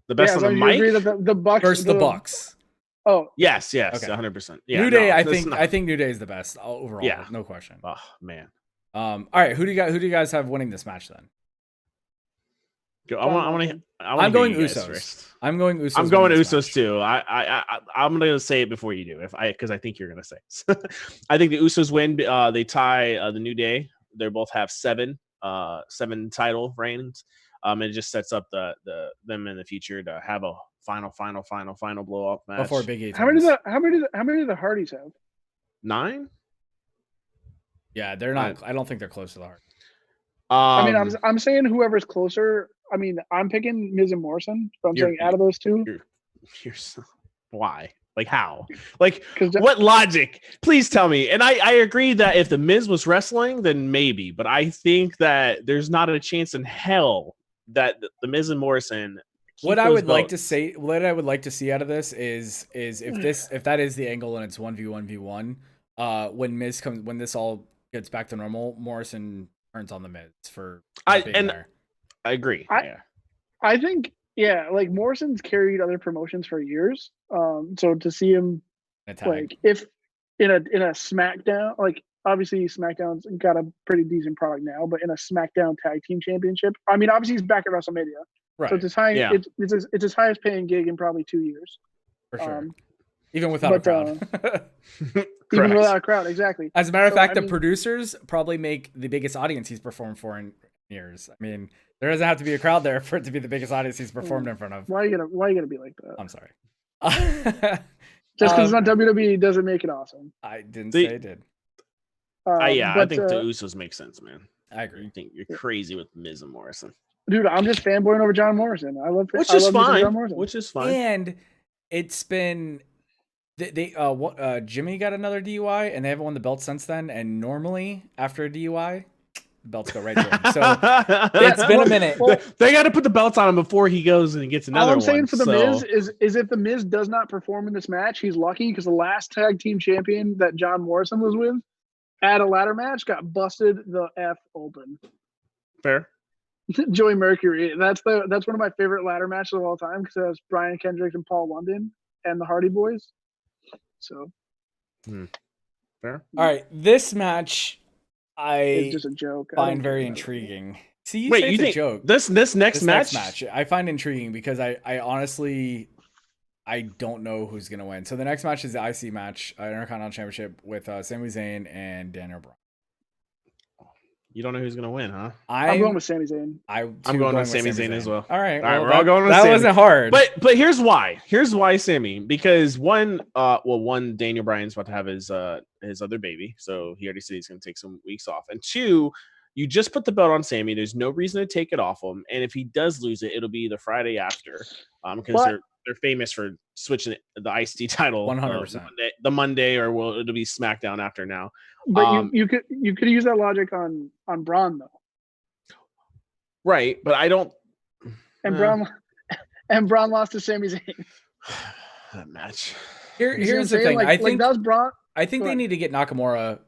The best on the mic. Agree that the Bucks versus the Bucks. Oh yes, 100%. Yeah, New Day, I think New Day is the best overall. Yeah, no question. Oh man. All right, who do you guys have winning this match then? I'm going Usos. I'm going Usos. I'm going Usos too. I'm gonna say it before you do, because I think you're gonna say it. I think the Usos win. They tie the New Day. They both have 7 title reigns. It just sets up them in the future to have a final blow off match before Big E. How many do the Hardys have? 9. Yeah, they're not. I don't think they're close to the Hardys. I mean, I'm saying whoever's closer. I mean, I'm picking Miz and Morrison, but I'm saying out of those two. Why? Like how? Like what logic? Please tell me. And I agree that if the Miz was wrestling, then maybe. But I think that there's not a chance in hell that the Miz and Morrison. What I would like to see out of this is if that is the angle and it's 1v1v1, when this all gets back to normal, Morrison turns on the Miz for being there. I agree. I think, like Morrison's carried other promotions for years. So to see him like if in a SmackDown, like obviously SmackDown's got a pretty decent product now, but in a SmackDown Tag Team Championship, I mean obviously he's back at WrestleMania. Right. So it's his highest paying gig in probably 2 years. For sure. Even without a crowd. Even without a crowd, exactly. As a matter of fact, the producers probably make the biggest audience he's performed for in years. I mean, there doesn't have to be a crowd there for it to be the biggest audience he's performed in front of. Why are you gonna be like that? I'm sorry. Just because it's not WWE doesn't make it awesome. I didn't say it did. I think the Usos make sense, man. I agree. You think you're crazy with Miz and Morrison. Dude, I'm just fanboying over John Morrison. I love Which is fine. And it's been Jimmy got another DUI and they haven't won the belt since then. And normally after a DUI, the belts go right to him. So it's been a minute. They got to put the belts on him before he goes and gets another one. All I'm saying for the Miz is if the Miz does not perform in this match, he's lucky because the last tag team champion that John Morrison was with at a ladder match got busted the F open. Fair. Joey Mercury. That's one of my favorite ladder matches of all time because it has Brian Kendrick and Paul London and the Hardy Boys. So Fair. All right, this match It's I just a joke. I find don't very care about it. intriguing. See, you Wait, say you it's a think joke. this next This match? next match I find intriguing because I honestly I don't know who's gonna win. So the next match is the IC match, Intercontinental Championship with Sami Zayn and Daniel Bryan. You don't know who's gonna win, huh? I'm going with Sami Zayn. I'm going with Sami Zayn as well. All right, All right, well, we're all going with that Sami. wasn't hard. But here's why. Here's why Sami. Because one, Daniel Bryan's about to have his other baby, so he already said he's gonna take some weeks off. And two, you just put the belt on Sami. There's no reason to take it off him. And if he does lose it, it'll be the Friday after, because they're famous for switching the IC title 100%. The Monday, or it'll be SmackDown after now. But you could use that logic on Braun though. Right, but I don't. And Braun lost to Sami Zayn. That match. Here's the thing. I think that's Braun. I think they need to get Nakamura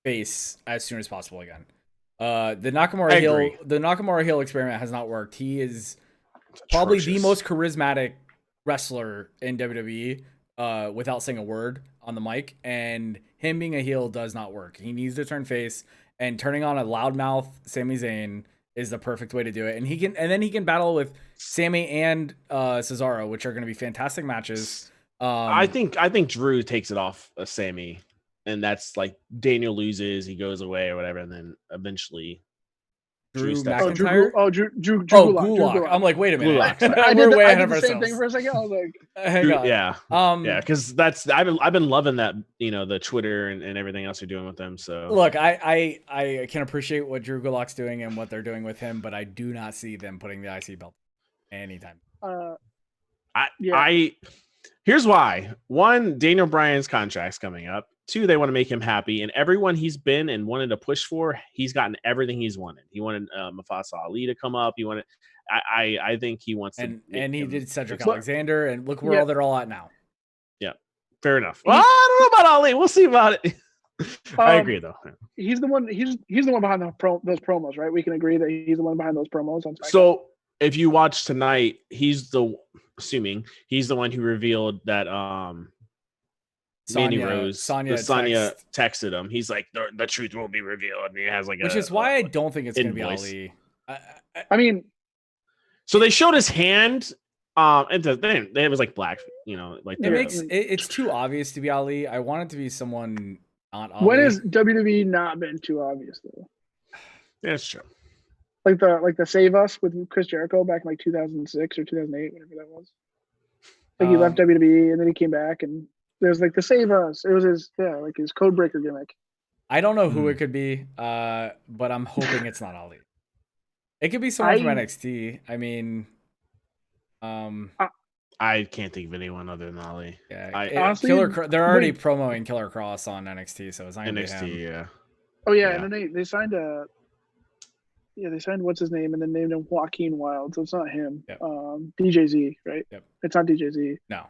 face as soon as possible again. The Nakamura heel experiment has not worked. He is probably the most charismatic wrestler in WWE without saying a word on the mic, and him being a heel does not work. He needs to turn face, and turning on a loudmouth Sami Zayn is the perfect way to do it. And then he can battle with Sami and Cesaro, which are going to be fantastic matches. I think Drew takes it off of Sami, and that's like Daniel loses, he goes away or whatever, and then eventually Drew McIntyre. Drew Gulak. I'm like, wait a minute. I did the same thing for a second. I was like, hang on. Yeah, because I've been loving that, the Twitter and everything else you're doing with them. So look, I can appreciate what Drew Gulak's doing and what they're doing with him, but I do not see them putting the IC belt anytime. Here's why. One, Daniel Bryan's contract's coming up. Two, they want to make him happy, and everyone he's been and wanted to push for, he's gotten everything he's wanted. He wanted Mufasa Ali to come up. He wanted. I think he wants to. And he did Cedric Alexander, and look where they're all at now. Yeah, fair enough. Well, I don't know about Ali. We'll see about it. I agree, though. He's the one. He's the one behind those promos, right? We can agree that he's the one behind those promos. So if you watch tonight, he's the one who revealed that Mandy Rose, Sonya texted him. He's like, the truth will be revealed, and he has like, which is why I don't think it's going to be Ali. I mean, so they showed his hand. And it was like black, like it's too obvious to be Ali. I want it to be someone not Ali. When has WWE not been too obvious though? Yeah, it's true. Like the Save Us with Chris Jericho back in like 2006 or 2008, whatever that was. Like he left WWE and then he came back, and there's like the Save Us. It was his code breaker gimmick. I don't know who it could be, but I'm hoping it's not Ali. It could be someone from NXT. I mean, I can't think of anyone other than Ali. Yeah, honestly, they're already promoting Killer Cross on NXT, so it's not gonna NXT. be him. Yeah. Oh yeah, and then they signed they signed what's his name, and then named him Joaquin Wild, so it's not him. Yep. DJZ, right? Yep. It's not DJZ. No.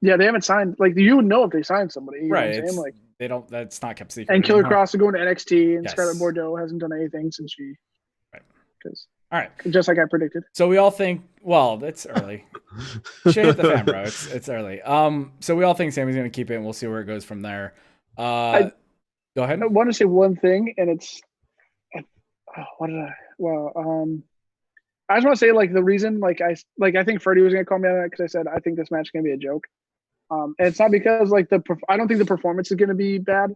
Yeah, they haven't signed. Like, you would know if they signed somebody, you right? Know what I'm saying? Like, they don't. That's not kept secret. And Killer Cross is going to NXT, and Yes. Scarlett Bordeaux hasn't done anything since she. Right. Because. All right. Just like I predicted. So we all think. Well, it's early. Shit hit the fan, bro. It's early. So we all think Sammy's gonna keep it, and we'll see where it goes from there. Go ahead. I want to say one thing, and it's. What did I? Well, I just want to say, like, the reason, I think Ferdy was gonna call me on that because I said I think this match is gonna be a joke. And it's not because I don't think the performance is gonna be bad.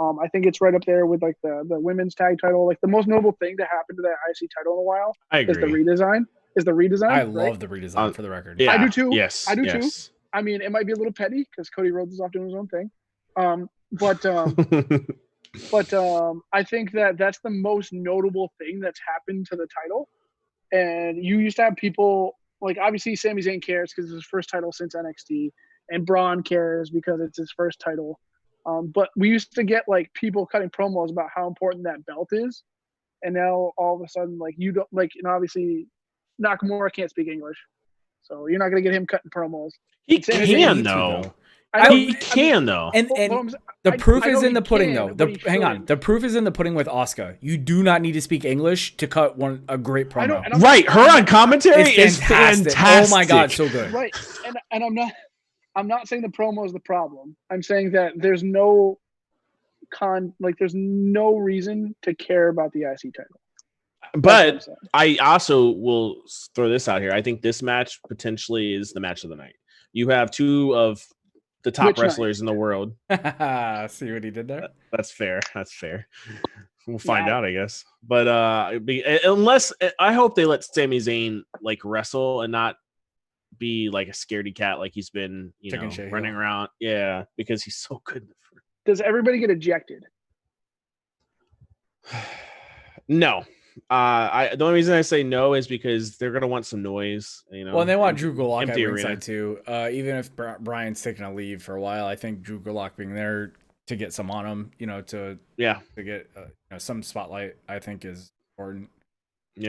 I think it's right up there with like the women's tag title. Like the most notable thing to happen to that IC title in a while is the redesign. I love the redesign for the record. Yeah, I do too. Yes, I do yes. too. I mean, it might be a little petty because Cody Rhodes is off doing his own thing. But I think that's the most notable thing that's happened to the title. And you used to have people like, obviously Sami Zayn cares because it's his first title since NXT, and Braun cares because it's his first title. But we used to get like people cutting promos about how important that belt is, and now all of a sudden, like, you don't like, and obviously Nakamura can't speak English, so you're not gonna get him cutting promos. He can though. He can though. And the proof is in the pudding, though. Hang on, the proof is in the pudding with Asuka. You do not need to speak English to cut a great promo. Right, her on commentary is fantastic. Oh my god, so good. Right, and I'm not saying the promo is the problem. I'm saying that there's no there's no reason to care about the IC title. But I also will throw this out here. I think this match potentially is the match of the night. You have two of the top wrestlers in the world. See what he did there? That's fair. That's fair. We'll find out, I guess. But unless I hope they let Sami Zayn like wrestle and not be like a scaredy cat like he's been, running around. Yeah, because he's so good. Does everybody get ejected? No. The only reason I say no is because they're gonna want some noise, Well, and they want Drew Gulak at ringside too. Even if Brian's taking a leave for a while, I think Drew Gulak being there to get some on him, to get some spotlight, I think is important.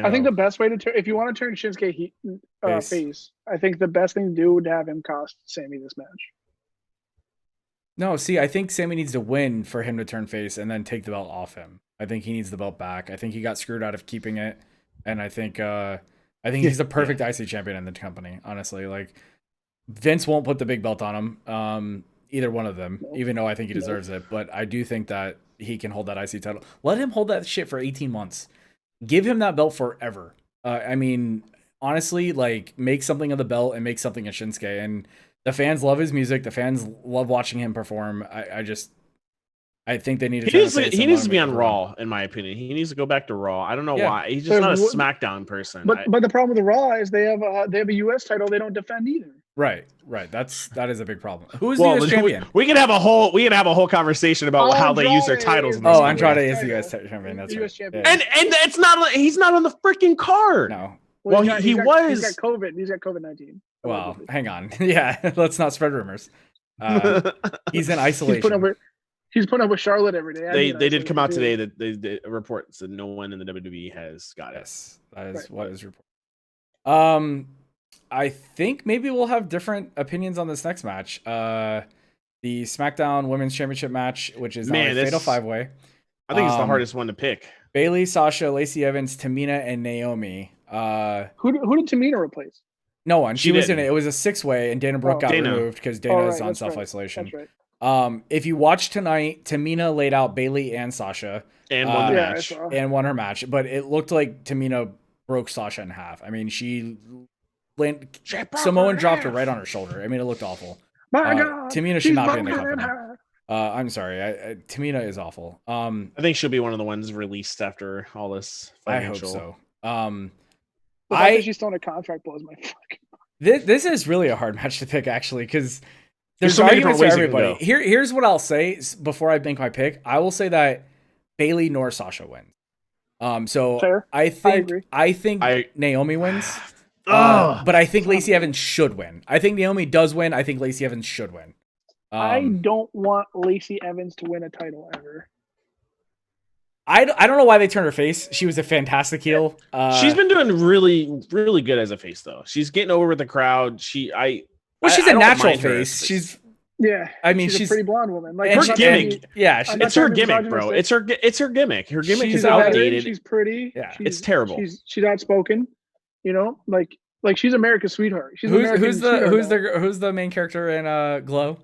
I think the best way to turn, if you want to turn Shinsuke face, I think the best thing to do would have him cost Sami this match. No, see, I think Sami needs to win for him to turn face and then take the belt off him. I think he needs the belt back. I think he got screwed out of keeping it, and I think he's the perfect IC champion in the company. Honestly, like Vince won't put the big belt on him, either one of them, even though I think he deserves it. But I do think that he can hold that IC title. Let him hold that shit for 18 months. Give him that belt forever. I mean, honestly, like make something of the belt and make something of Shinsuke. And the fans love his music. The fans love watching him perform. I think they need to. He needs to be on Raw, in my opinion. He needs to go back to Raw. I don't know why. He's just not a SmackDown person. But the problem with the Raw is they have a US title they don't defend either. Right. That is a big problem. Who's the US champion? We can have a whole conversation about how they use their titles. Andrade is the US champion. That's right. Champion. And it's not. He's not on the freaking card. No. Well, he was. He's got COVID. He's got COVID-19. Well, hang on. Yeah, let's not spread rumors. He's in isolation. He's putting up with Charlotte every day. They did come out today that the report said no one in the WWE has got it. Yes, that is what is reported. I think maybe we'll have different opinions on this next match. The SmackDown Women's Championship match, which is a Fatal 5-Way. I think it's the hardest one to pick. Bayley, Sasha, Lacey Evans, Tamina, and Naomi. Who did Tamina replace? No one. She was in it. It was a 6-way, and Dana Brooke got removed because Dana is on self-isolation. That's right. If you watch tonight, Tamina laid out Bayley and Sasha and won the match and won her match, but it looked like Tamina broke Sasha in half. I mean, Samoan dropped her right on her shoulder. I mean, it looked awful. My God, Tamina should not be in the company. I'm sorry. Tamina is awful. I think she'll be one of the ones released after all this financial. I hope so. She's still in a contract blows my fucking. This is really a hard match to pick, actually, because there's so arguments for everybody. Here's what I'll say before I make my pick. I will say that Bayley nor Sasha wins. So fair. I think Naomi wins. But I think Lacey Evans should win. I think Naomi does win. I think Lacey Evans should win. I don't want Lacey Evans to win a title ever. I don't know why they turned her face. She was a fantastic heel. She's been doing really, really good as a face, though. She's getting over with the crowd. She's a natural face. She's I mean, she's a pretty blonde woman. Like her gimmick. It's her gimmick, bro. It's her gimmick. Her gimmick is outdated. She's pretty. Yeah, it's terrible. She's outspoken. Like she's America's sweetheart. Who's the main character in Glow?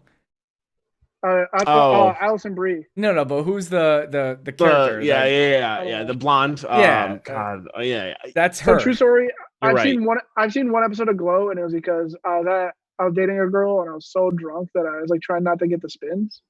Allison Brie. No, but who's the character? Yeah. The blonde. God. That's her. So, true story. I've seen one episode of Glow, and it was because I was dating a girl, and I was so drunk that I was like trying not to get the spins.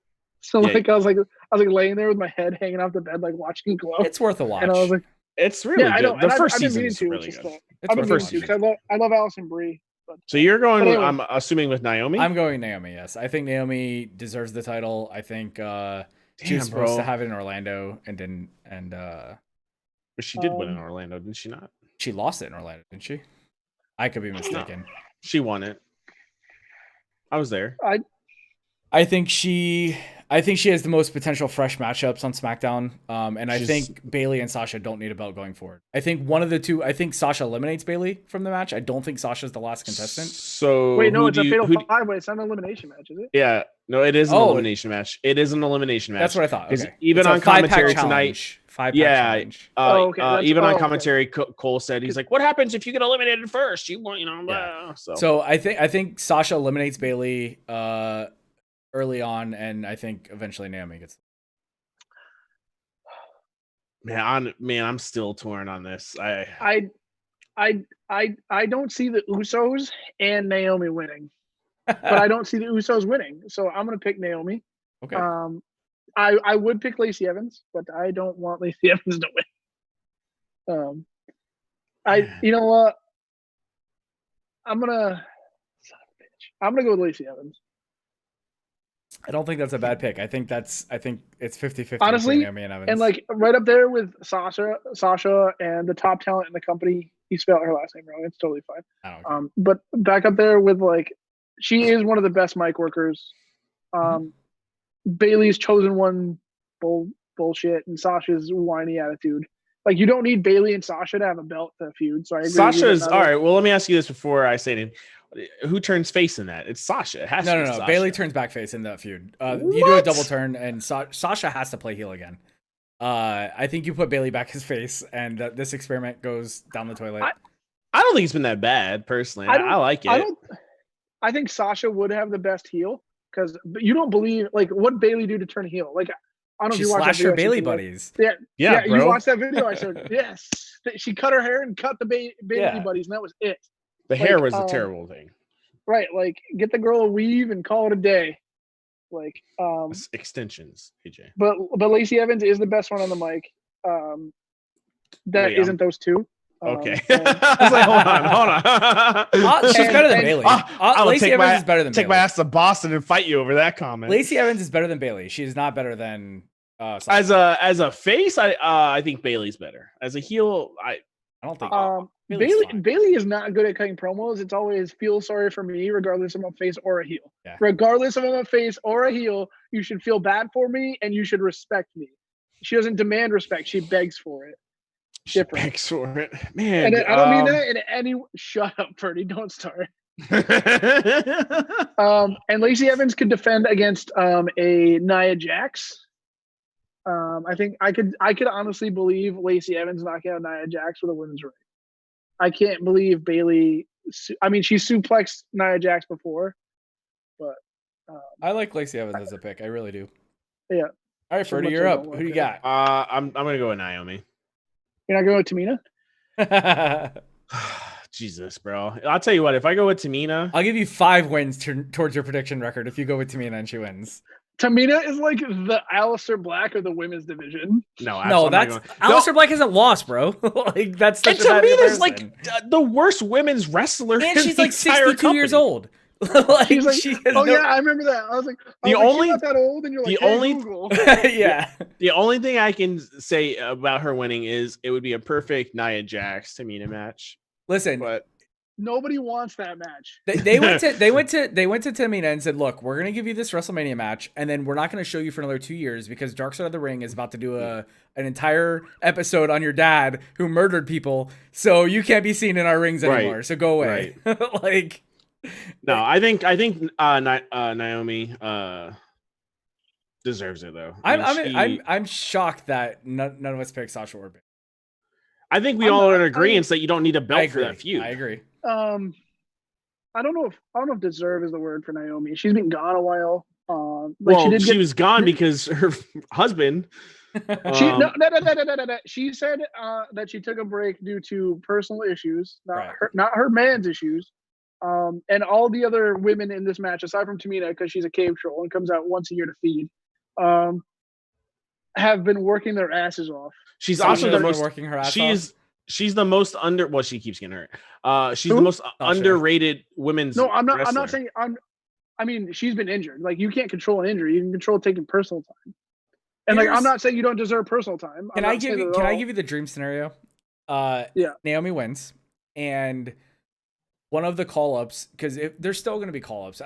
So I was laying there with my head hanging off the bed, like watching Glow. It's worth a watch. And I was like, it's really good. The first season is really good. I love Allison Brie. So you're going, anyway, I'm assuming, with Naomi? I'm going Naomi, yes. I think Naomi deserves the title. I think she was supposed to have it in Orlando and didn't. But she did win in Orlando, didn't she not? She lost it in Orlando, didn't she? I could be mistaken. No, she won it. I was there. I think she has the most potential fresh matchups on SmackDown. And I think Bayley and Sasha don't need a belt going forward. I think one of the two. I think Sasha eliminates Bayley from the match. I don't think Sasha's the last contestant. So wait, no, it's a fatal 5-way. It's not an elimination match, is it? Yeah, no, it is an elimination match. It is an elimination match. That's what I thought. Okay. Even on commentary tonight. 5-pack challenge. Even on commentary, Cole said he's like, "What happens if you get eliminated first? You want, Yeah. So I think Sasha eliminates Bayley early on, and I think eventually Naomi gets. Man, I'm still torn on this. I don't see the Usos and Naomi winning, but I don't see the Usos winning. So I'm gonna pick Naomi. Okay. I would pick Lacey Evans, but I don't want Lacey Evans to win. You know what? I'm gonna go with Lacey Evans. I don't think that's a bad pick. I think it's 50-50 Honestly, Naomi and Evans. And like right up there with Sasha and the top talent in the company. He spelled her last name wrong. It's totally fine. But back up there with like, she is one of the best mic workers. Bailey's chosen one bullshit, and Sasha's whiny attitude. Like, you don't need Bailey and Sasha to have a belt to feud. So I agree. Sasha is all right. Well, let me ask you this before I say anything. Who turns face in that? It's Sasha. It has to be No. Sasha. Bailey turns back face in that feud. You do a double turn, and Sasha has to play heel again. I think you put Bailey back as face, and this experiment goes down the toilet. I don't think it's been that bad, personally. I like it. I think Sasha would have the best heel, because you don't believe, like, what Bailey do to turn heel. Like, I don't know if you watched that video. Her Bailey buddies. Yeah, you watched that video. I said, yes. She cut her hair and cut the Bailey buddies, and that was it. The hair was a terrible thing. Right, like, get the girl a weave and call it a day. Like, extensions, AJ. But Lacey Evans is the best one on the mic. Isn't those two. Okay. I was like, hold on. She's better than Bailey. Lacey Evans is better than Bailey. Take my ass to Boston and fight you over that comment. Lacey Evans is better than Bailey. She is not better than as a face. I think Bailey's better. As a heel, I don't think Bailey is not good at cutting promos. It's always feel sorry for me, regardless if I'm a face or a heel. Yeah. Regardless if I'm a face or a heel, you should feel bad for me and you should respect me. She doesn't demand respect; she begs for it. She begs for it, man. And I don't mean that in any. Shut up, Ferdy. Don't start. And Lacey Evans could defend against a Nia Jax. I think I could honestly believe Lacey Evans knocking out Nia Jax with a women's ring. I can't believe Bailey. I mean, she suplexed Nia Jax before, but I like Lacey Evans as a pick. I really do. Yeah. All right, Ferdy, you're up. Who do you got? I'm gonna go with Naomi. You're not going with Tamina? Jesus, bro. I'll tell you what. If I go with Tamina, I'll give you 5 wins towards your prediction record if you go with Tamina and she wins. Tamina is like the Aleister Black of the women's division. No, that's Aleister Black hasn't lost, bro. Like, that's such and Tamina's like the worst women's wrestler. And she's like 62 years old. Like, I remember that. I was like, she's not that old, and you're like, Google. Yeah. The only thing I can say about her winning is it would be a perfect Nia Jax Tamina match. Listen, but nobody wants that match. They went to Tamina and said, "Look, we're gonna give you this WrestleMania match, and then we're not gonna show you for another 2 years because Dark Side of the Ring is about to do an entire episode on your dad who murdered people, so you can't be seen in our rings anymore. Right. So go away." Right. Like. No, I think Naomi deserves it though. I'm shocked that none of us picked Sasha or Bailey. I think we all are in agreement that you don't need a belt for that feud. I agree. I don't know if deserve is the word for Naomi. She's been gone a while. She was gone because her husband. No. She said that she took a break due to personal issues, not her man's issues. And all the other women in this match, aside from Tamina, because she's a cave troll and comes out once a year to feed, have been working their asses off. She's also the most working her ass off. She's the most she keeps getting hurt. She's the most underrated women's. No, I'm not. wrestler. I'm not saying. I mean, she's been injured. Like, you can't control an injury. You can control taking personal time. And I'm not saying you don't deserve personal time. Can I give you the dream scenario? Naomi wins, and one of the call-ups, because there's still going to be call-ups.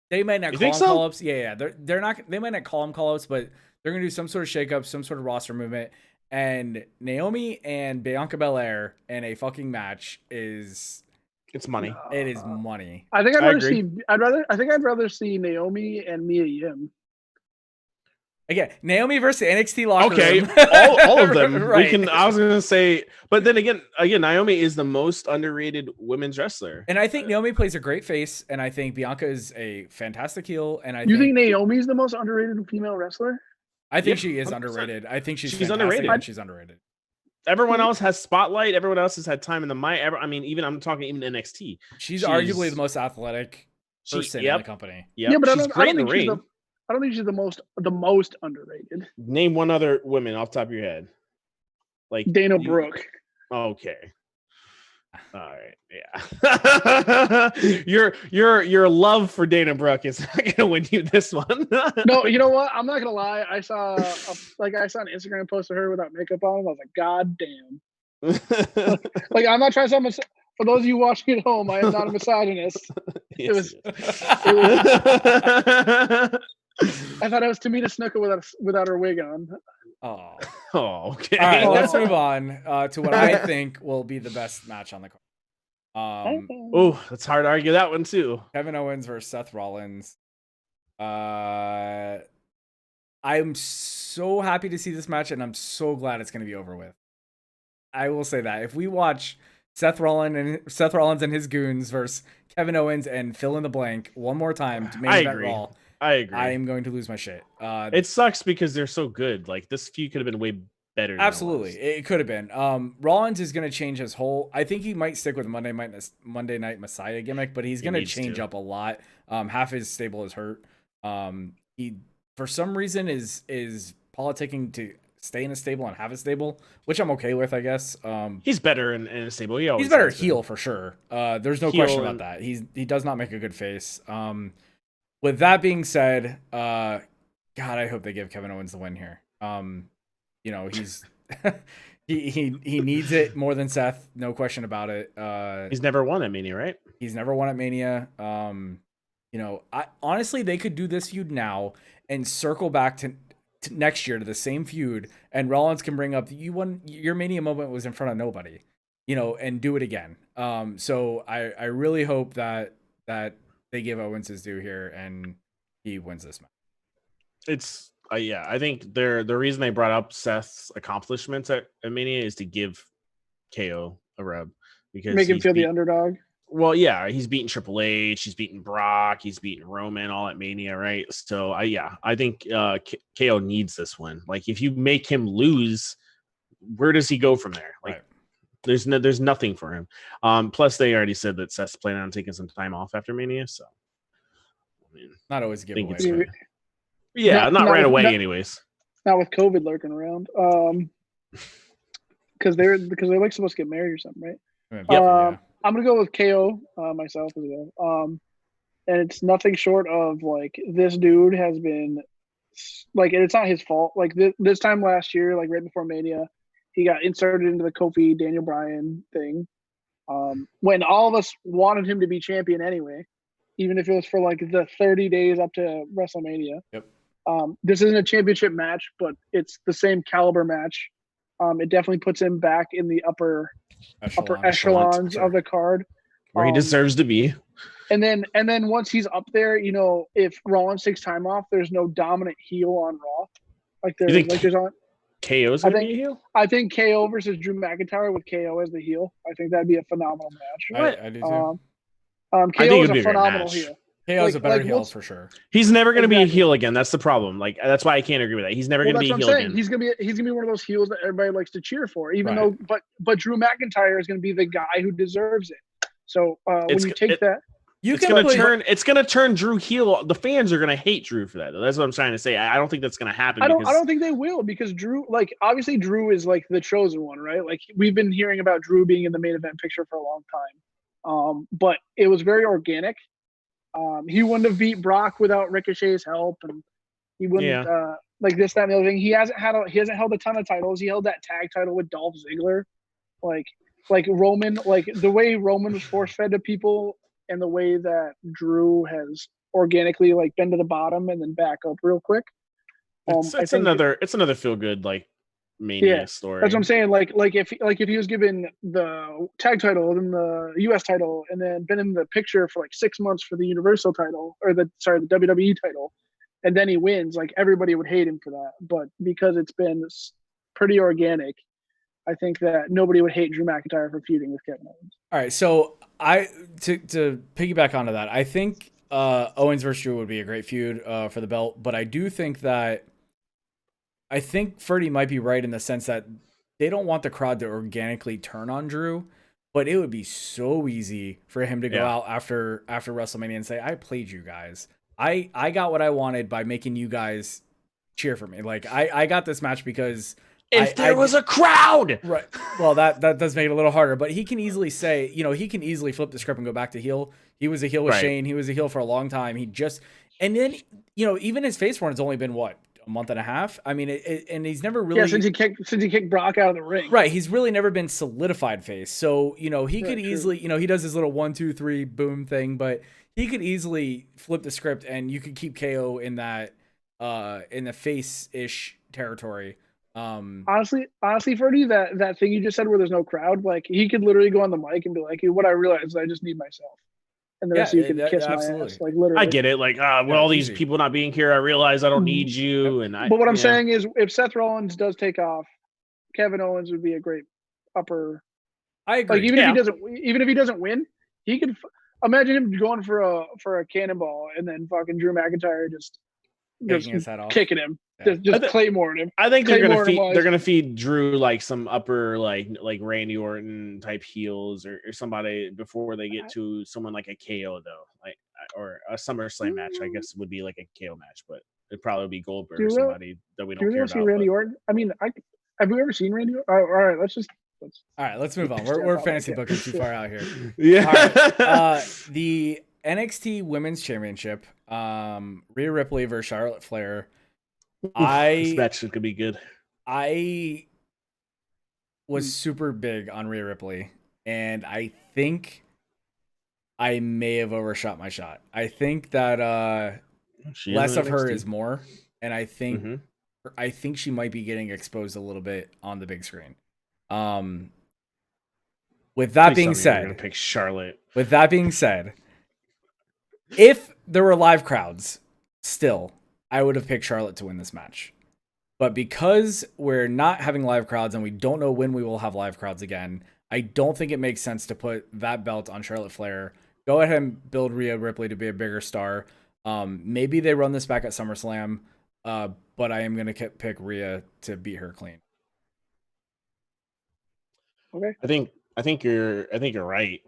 They might not call them call-ups. Yeah. They're not. They might not call them call-ups, but they're going to do some sort of shake-up, some sort of roster movement. And Naomi and Bianca Belair in a fucking match it's money. It is money. I think I'd rather see Naomi and Mia Yim. Again, Naomi versus NXT locker room. all of them. Right. I was gonna say, but then again, Naomi is the most underrated women's wrestler. And I think Naomi plays a great face, and I think Bianca is a fantastic heel. And you think Naomi's the most underrated female wrestler? I think Yeah, she is 100%. underrated. I think she's She's fantastic underrated. and she's underrated. Everyone else has spotlight. Everyone else has had time in the mic. I mean, even I'm talking even NXT. She's arguably the most athletic person in the company. Yep. Yeah, but she's great in the ring. I don't think she's the most underrated. Name one other woman off the top of your head. Like Dana Brooke. Okay. All right. Yeah. your love for Dana Brooke is not gonna win you this one. No, you know what? I'm not gonna lie. I saw an Instagram post of her without makeup on. I was like, God damn. Like, I'm not trying to. For those of you watching at home, I am not a misogynist. Yes, I thought it was Tamina Snuka without her wig on. Oh, okay. All right, let's move on to what I think will be the best match on the card. Oh, it's hard to argue that one too. Kevin Owens versus Seth Rollins. I'm so happy to see this match, and I'm so glad it's going to be over with. I will say that if we watch Seth Rollins and his goons versus Kevin Owens and fill in the blank one more time to main event Raw, I agree. I am going to lose my shit. It sucks because they're so good. Like, this feud could have been way better. Absolutely, it could have been. Rollins is going to change his whole. I think he might stick with Monday Night Messiah gimmick, but he's going to change up a lot. Half his stable is hurt. He for some reason is politicking to stay in a stable and have a stable, which I'm okay with, I guess. He's better in a stable. He's better heel for sure. There's no question about that. He does not make a good face. With that being said, God, I hope they give Kevin Owens the win here. He's he needs it more than Seth, no question about it. He's never won at Mania, right? He's never won at Mania. I honestly, they could do this feud now and circle back to next year to the same feud, and Rollins can bring up your Mania moment was in front of nobody, and do it again. So I really hope that they give Owens his due here and he wins this match. It's I think the reason they brought up Seth's accomplishments at Mania is to give KO a rub, because make him feel the underdog. Well, yeah, he's beaten Triple H, he's beaten Brock, he's beaten Roman all at Mania, right? So I think KO needs this one. Like, if you make him lose, where does he go from there? Like, right. There's nothing for him. Plus, they already said that Seth's planning on taking some time off after Mania, so I mean, not always a giveaway. Not right away, anyways. Not with COVID lurking around. Because they're like supposed to get married or something, right? Yeah. I'm gonna go with KO myself as well. And it's nothing short of, like, this dude has been, like, and it's not his fault. Like, this time last year, like right before Mania, he got inserted into the Kofi Daniel Bryan thing. When all of us wanted him to be champion anyway, even if it was for like the 30 days up to WrestleMania. Yep. This isn't a championship match, but it's the same caliber match. It definitely puts him back in the upper echelons of the card, where he deserves to be. And then once he's up there, if Rollins takes time off, there's no dominant heel on Raw. Like there's on KO's gonna be a heel? I think KO versus Drew McIntyre with KO as the heel. I think that'd be a phenomenal match. I do too. KO is a phenomenal heel. KO's a better heel for sure. He's never going to be a heel again. That's the problem. Like, that's why I can't agree with that. He's never going to be a heel again. He's gonna be one of those heels that everybody likes to cheer for. Even though, but Drew McIntyre is going to be the guy who deserves it. So when you take that, it's going to turn Drew heel. The fans are going to hate Drew for that. That's what I'm trying to say. I don't think that's going to happen. I don't think they will, because Drew, like, obviously Drew is like the chosen one, right? Like, we've been hearing about Drew being in the main event picture for a long time. But it was very organic. He wouldn't have beat Brock without Ricochet's help, and he wouldn't like this, that, and the other thing. He hasn't held a ton of titles. He held that tag title with Dolph Ziggler. Like Roman, like the way Roman was force fed to people, and the way that Drew has organically, like, been to the bottom and then back up real quick. It's another feel good, like, Mania story. That's what I'm saying. Like if he was given the tag title and the US title, and then been in the picture for like 6 months for the Universal title, or the WWE title, and then he wins, like, everybody would hate him for that. But because it's been pretty organic, I think that nobody would hate Drew McIntyre for feuding with Kevin Owens. All right, so to piggyback onto that, I think Owens versus Drew would be a great feud for the belt, but I do think that I think Ferdy might be right in the sense that they don't want the crowd to organically turn on Drew, but it would be so easy for him to go out after WrestleMania and say, "I played you guys. I got what I wanted by making you guys cheer for me. Like I got this match because if there was a crowd." Right. Well, that does make it a little harder, but he can easily say, he can easily flip the script and go back to heel. He was a heel with Shane. He was a heel for a long time. And then, even his face run has only been what, a month and a half? I mean, and he's never really since he kicked Brock out of the ring. Right, he's really never been solidified face. So, he could easily, he does his little 1 2 3 boom thing, but he could easily flip the script and you could keep KO in that in the face-ish territory. Honestly, Ferdy, that thing you just said where there's no crowd, like he could literally go on the mic and be like, "What I realized is I just need myself." And the rest of you can kiss my ass. Like literally. I get it. Like, with all these people not being here, I realize I don't need you. But what I'm saying is, if Seth Rollins does take off, Kevin Owens would be a great upper. I agree. Like even if he doesn't win, he could imagine him going for a cannonball and then fucking Drew McIntyre just kicking him. Yeah. Just Claymore him. I think they're gonna feed Drew like some upper like Randy Orton type heels or somebody before they get to someone like a KO though, like or a SummerSlam match. I guess would be like a KO match, but it'd probably be Goldberg or somebody that we don't care about. See Randy Orton? I mean, have you ever seen Randy Orton? All right, let's move on. We're fantasy booking too far out here. Yeah. All right. The NXT Women's Championship, Rhea Ripley versus Charlotte Flair. This match could be good. I was super big on Rhea Ripley, and I think I may have overshot my shot. I think that less of her is more, and I think she might be getting exposed a little bit on the big screen. With that being said, you're gonna pick Charlotte. With that being said, if there were live crowds, still, I would have picked Charlotte to win this match. But because we're not having live crowds and we don't know when we will have live crowds again, I don't think it makes sense to put that belt on Charlotte Flair. Go ahead and build Rhea Ripley to be a bigger star. Maybe they run this back at SummerSlam, but I am going to pick Rhea to beat her clean. Okay. I think you're right.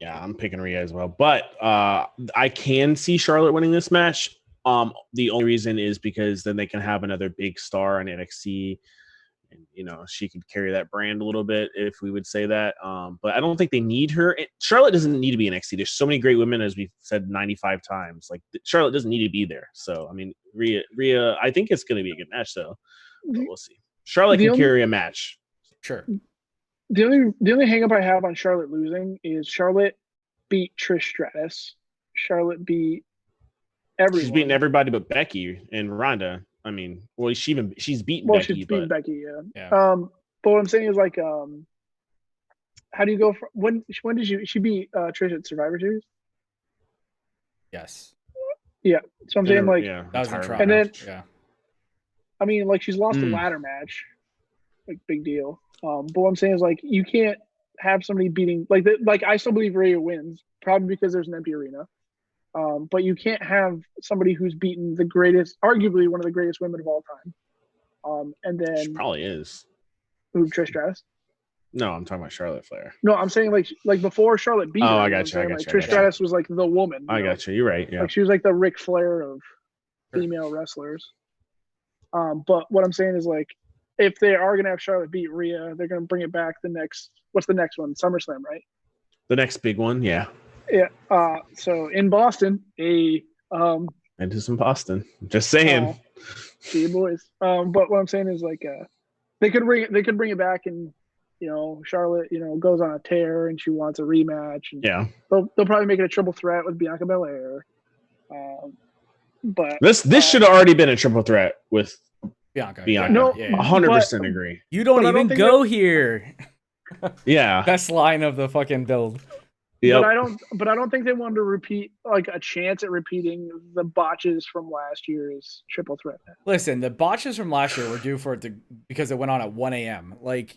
I'm picking Rhea as well, but I can see Charlotte winning this match. The only reason is because then they can have another big star on NXT, and she could carry that brand a little bit, if we would say that. But I don't think they need her. Charlotte doesn't need to be NXT. There's so many great women, as we've said 95 times. Like Charlotte doesn't need to be there. So I mean, Rhea, I think it's going to be a good match, though. But we'll see. Charlotte can carry a match. Sure. The only hang up I have on Charlotte losing is Charlotte beat Trish Stratus. Charlotte beat everyone. She's beaten everybody but Becky and Ronda. I mean, she's beaten Becky. She's beaten Becky, yeah. But what I'm saying is like, how do you go from when did she beat Trish at Survivor Series? Yes. Yeah. So I'm saying like, that was a trial. And then, yeah. I mean, like she's lost a ladder match, like big deal. But what I'm saying is like you can't have somebody beating like I still believe Rhea wins, probably because there's an empty arena. But you can't have somebody who's beaten the greatest, arguably one of the greatest women of all time. And then she probably is. Who, Trish Stratus? No, I'm talking about Charlotte Flair. No, I'm saying like before Charlotte beat her. I got you. Trish Stratus was like the woman. I got you. You're right. Yeah. Like she was like the Ric Flair of female wrestlers. But what I'm saying is like, if they are going to have Charlotte beat Rhea, they're going to bring it back what's the next one? SummerSlam, right? The next big one, yeah. Yeah. So in Boston, into some Boston. Just saying. See you boys. But what I'm saying is like, they could bring it back, and Charlotte, goes on a tear and she wants a rematch. And yeah. They'll probably make it a triple threat with Bianca Belair. But this should have already been a triple threat with Bianca. No, 100% agree. You don't even go here. Yeah. Best line of the fucking build. Yep. But I don't think they wanted to repeat like a chance at repeating the botches from last year's triple threat. Listen, the botches from last year were due for it because it went on at 1 a.m. Like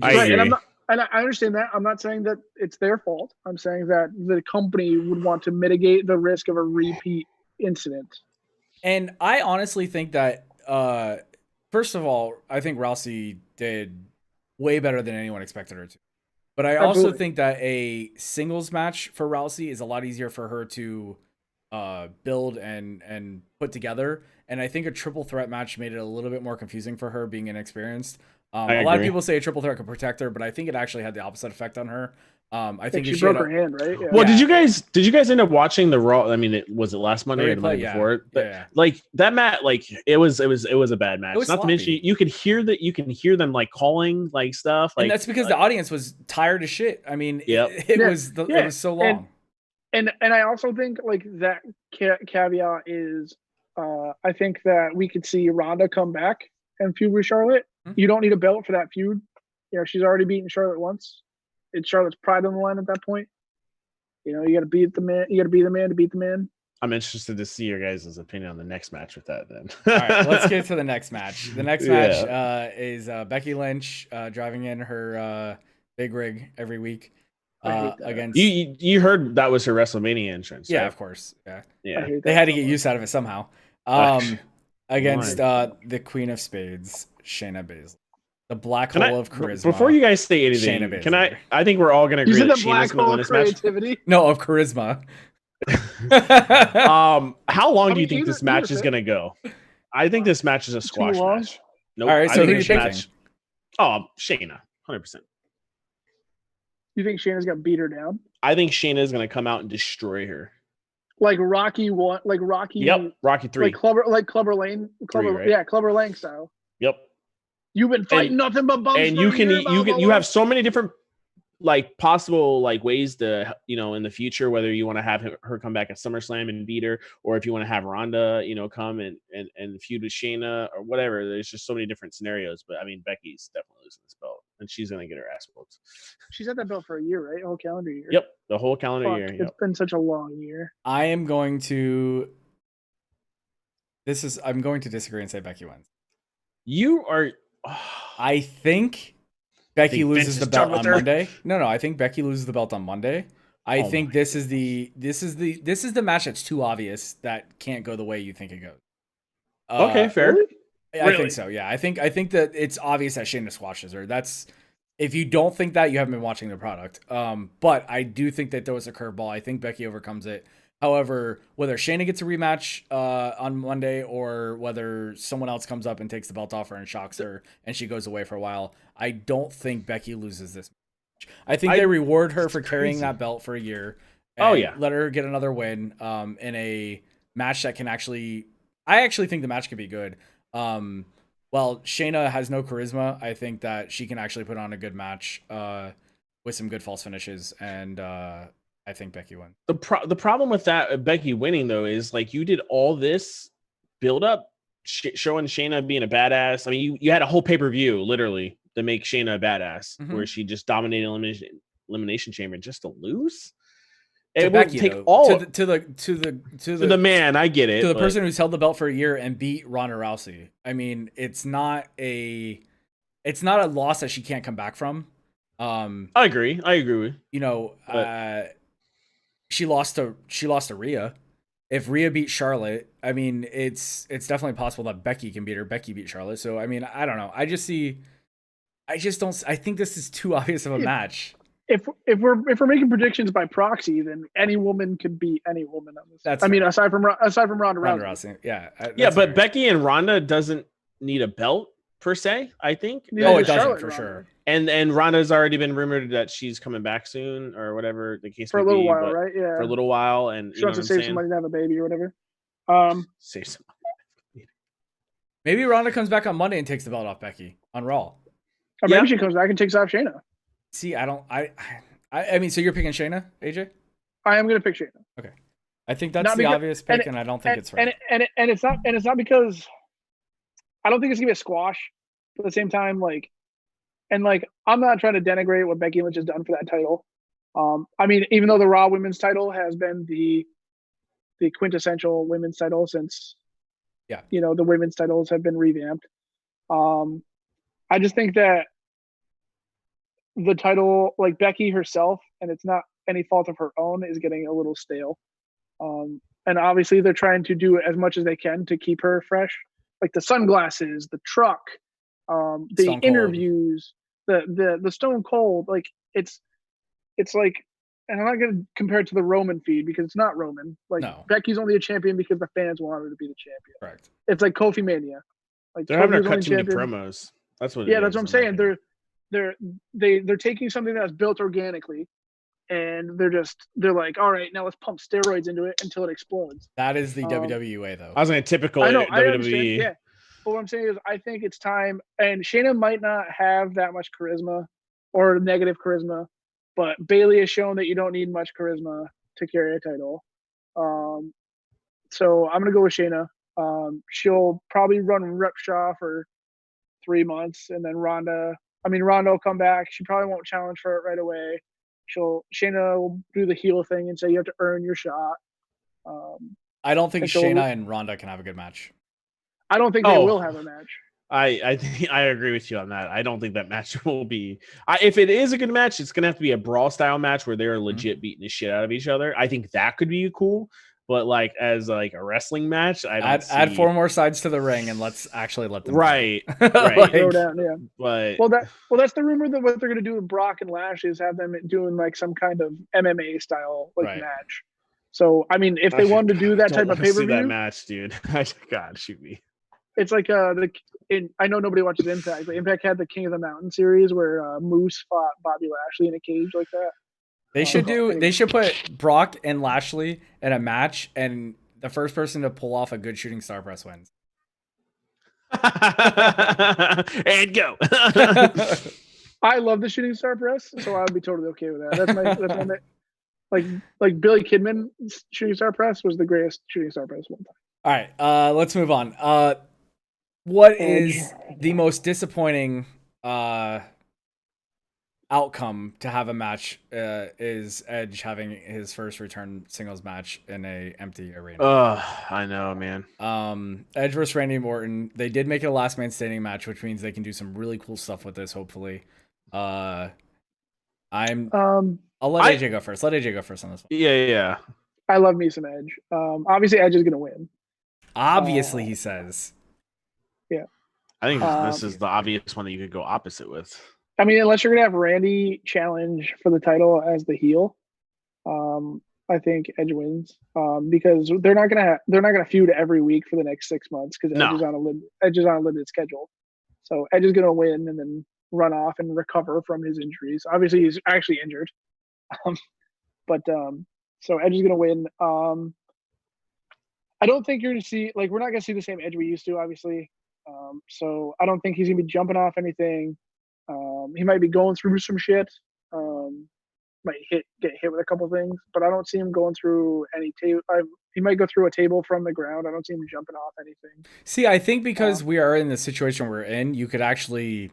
right, and I understand that. I'm not saying that it's their fault. I'm saying that the company would want to mitigate the risk of a repeat incident. And I honestly think that, first of all, I think Rousey did way better than anyone expected her to. But I also Absolutely. think that a singles match for Rousey is a lot easier for her to build and put together. And I think a triple threat match made it a little bit more confusing for her, being inexperienced. I A lot of agree. people say a triple threat could protect her, but I think it actually had the opposite effect on her. I think She if she had broke her hand, right? Yeah. Well, did you guys end up watching the Raw? I mean, was it last Monday or the Monday replay, before? But yeah. like that match, like it was a bad match. was Not to mention sloppy. you could hear them like calling like stuff. Like And that's because the audience was tired as shit. I mean, Yep. it Yeah, was yeah. it was so long. And I also think like that caveat is, I think that we could see Ronda come back and feud with Charlotte. Mm-hmm. You don't need a belt for that feud. You know, she's already beaten Charlotte once. It's Charlotte's pride on the line at that point. You know, you got to beat the man. You got to be the man to beat the man. I'm interested to see your guys' opinion on the next match with that. Then, all right, let's get to the next match. The next match is Becky Lynch driving in her big rig every week against. You heard that was her WrestleMania entrance, yeah, right? of course, yeah. They had to get use out of it somehow. Against the Queen of Spades, Shayna Baszler. The black hole of charisma. Before you guys say anything, can I think we're all going to agree that Shayna's going to win this match. No, of charisma. How long do you think this match is going to go? I think this match is a squash match. Nope. All right, so who are you picking? Shayna, 100%. You think Shayna's gonna beat her down? I think Shayna is going to come out and destroy her. Like Rocky one, like Rocky. Yep, Rocky 3. Clubber Lane, right? Yeah, Clubber Lane style. Yep. You've been fighting nothing but bumps. And you have so many different like possible like ways to, you know, in the future, whether you want to have her come back at SummerSlam and beat her, or if you want to have Ronda, you know, come and feud with Shayna or whatever. There's just so many different scenarios. But I mean, Becky's definitely losing this belt, and she's gonna get her ass whooped. She's had that belt for a year, right? A whole calendar year. Yep, the whole calendar year. Yep. It's been such a long year. I'm going to disagree and say Becky wins. You are. I think Becky loses the belt on Monday. No, I think Becky loses the belt on Monday. I think this is the match that's too obvious that can't go the way you think it goes. Okay, fair. Really? I think so. Yeah, I think that it's obvious that Shayna squashes her. That's if you don't think that, you haven't been watching the product. But I do think that there was a curveball. I think Becky overcomes it. However, whether Shayna gets a rematch on Monday or whether someone else comes up and takes the belt off her and shocks her and she goes away for a while, I don't think Becky loses this match. I think they reward her for carrying that belt for a year. And let her get another win in a match that can actually... I actually think the match could be good. While Shayna has no charisma, I think that she can actually put on a good match with some good false finishes, and I think Becky wins. The problem with that Becky winning though is like you did all this build up showing Shayna being a badass. I mean, you had a whole pay-per-view literally to make Shayna a badass, where she just dominated elimination chamber just to lose. It would take all to the man. I get it. To the person who's held the belt for a year and beat Ronda Rousey. I mean, it's not a loss that she can't come back from. I agree with you know. She lost to Rhea. If Rhea beat Charlotte, I mean, it's definitely possible that Becky can beat her. Becky beat Charlotte. So I mean, I don't know. I think this is too obvious of a match. If we're making predictions by proxy, then any woman could beat any woman on this. That's aside from Ronda Rousey. Yeah. But fair. Becky and Ronda doesn't need a belt per se. I think. Oh, it doesn't for sure. And Ronda's already been rumored that she's coming back soon or whatever the case for may be. For a little while, right? Yeah. For a little while, and she wants to save some money to have a baby or whatever. Save some money. Maybe Ronda comes back on Monday and takes the belt off Becky on Raw. Or maybe she comes back and takes off Shayna. See, I mean, so you're picking Shayna, AJ? I am going to pick Shayna. Okay, I think that's the obvious pick, and I don't think it's right. And it's not because I don't think it's going to be a squash. But at the same time, I'm not trying to denigrate what Becky Lynch has done for that title. I mean, even though the Raw Women's title has been the quintessential women's title since, the women's titles have been revamped. I just think that the title, like Becky herself, and it's not any fault of her own, is getting a little stale. and obviously they're trying to do as much as they can to keep her fresh, like the sunglasses, the truck, the interviews, the Stone Cold. Like it's like, and I'm not going to compare it to the Roman feud because it's not Roman. Like Becky's only a champion because the fans want her to be the champion. Correct. It's like Kofi Mania. Like they're having her cut too many promos. That's what. Yeah, that's what I'm saying. They're taking something that's built organically, and they're like, all right, now let's pump steroids into it until it explodes. That is the WWE way, though. I was like typical WWE. Yeah, but what I'm saying is, I think it's time. And Shayna might not have that much charisma or negative charisma, but Bayley has shown that you don't need much charisma to carry a title. So I'm gonna go with Shayna. She'll probably run Rep Shaw for 3 months, and then Ronda will come back. She probably won't challenge for it right away. Shayna will do the heel thing and say you have to earn your shot. I don't think Shayna and Ronda can have a good match. I don't think they will have a match. I think I agree with you on that. I don't think that match will be. If it is a good match, it's gonna have to be a brawl style match where they're legit beating the shit out of each other. I think that could be cool. But like as like a wrestling match, I don't add 4 more sides to the ring and let's actually let them right. Like, throw down, yeah. But that's the rumor that what they're gonna do with Brock and Lashley is have them doing like some kind of MMA style match. So I mean, if they wanted to do that type of pay-per-view, that match, dude. God, shoot me. It's like I know nobody watches Impact, but Impact had the King of the Mountain series where Moose fought Bobby Lashley in a cage like that. They should put Brock and Lashley in a match, and the first person to pull off a good shooting star press wins. And go. I love the shooting star press, so I would be totally okay with that. That's my like Billy Kidman's shooting star press was the greatest shooting star press one time. All right, let's move on. What is the most disappointing outcome to have a match is Edge having his first return singles match in a empty arena. I know, man. Edge versus Randy Orton. They did make it a last man standing match, which means they can do some really cool stuff with this, hopefully. I'll let AJ go first. Let AJ go first on this one. Yeah. I love me some Edge. Obviously Edge is gonna win. Obviously, he says. Yeah. I think this is the obvious one that you could go opposite with. I mean, unless you're gonna have Randy challenge for the title as the heel, I think Edge wins. Because they're not gonna feud every week for the next 6 months because Edge is on a limited schedule. So Edge is gonna win and then run off and recover from his injuries. Obviously, he's actually injured. So Edge is gonna win. I don't think you're gonna see we're not gonna see the same Edge we used to, obviously. So I don't think he's gonna be jumping off anything. He might be going through some shit. Might get hit with a couple things, but I don't see him going through any table. He might go through a table from the ground. I don't see him jumping off anything. See, I think because we are in the situation we're in, you could actually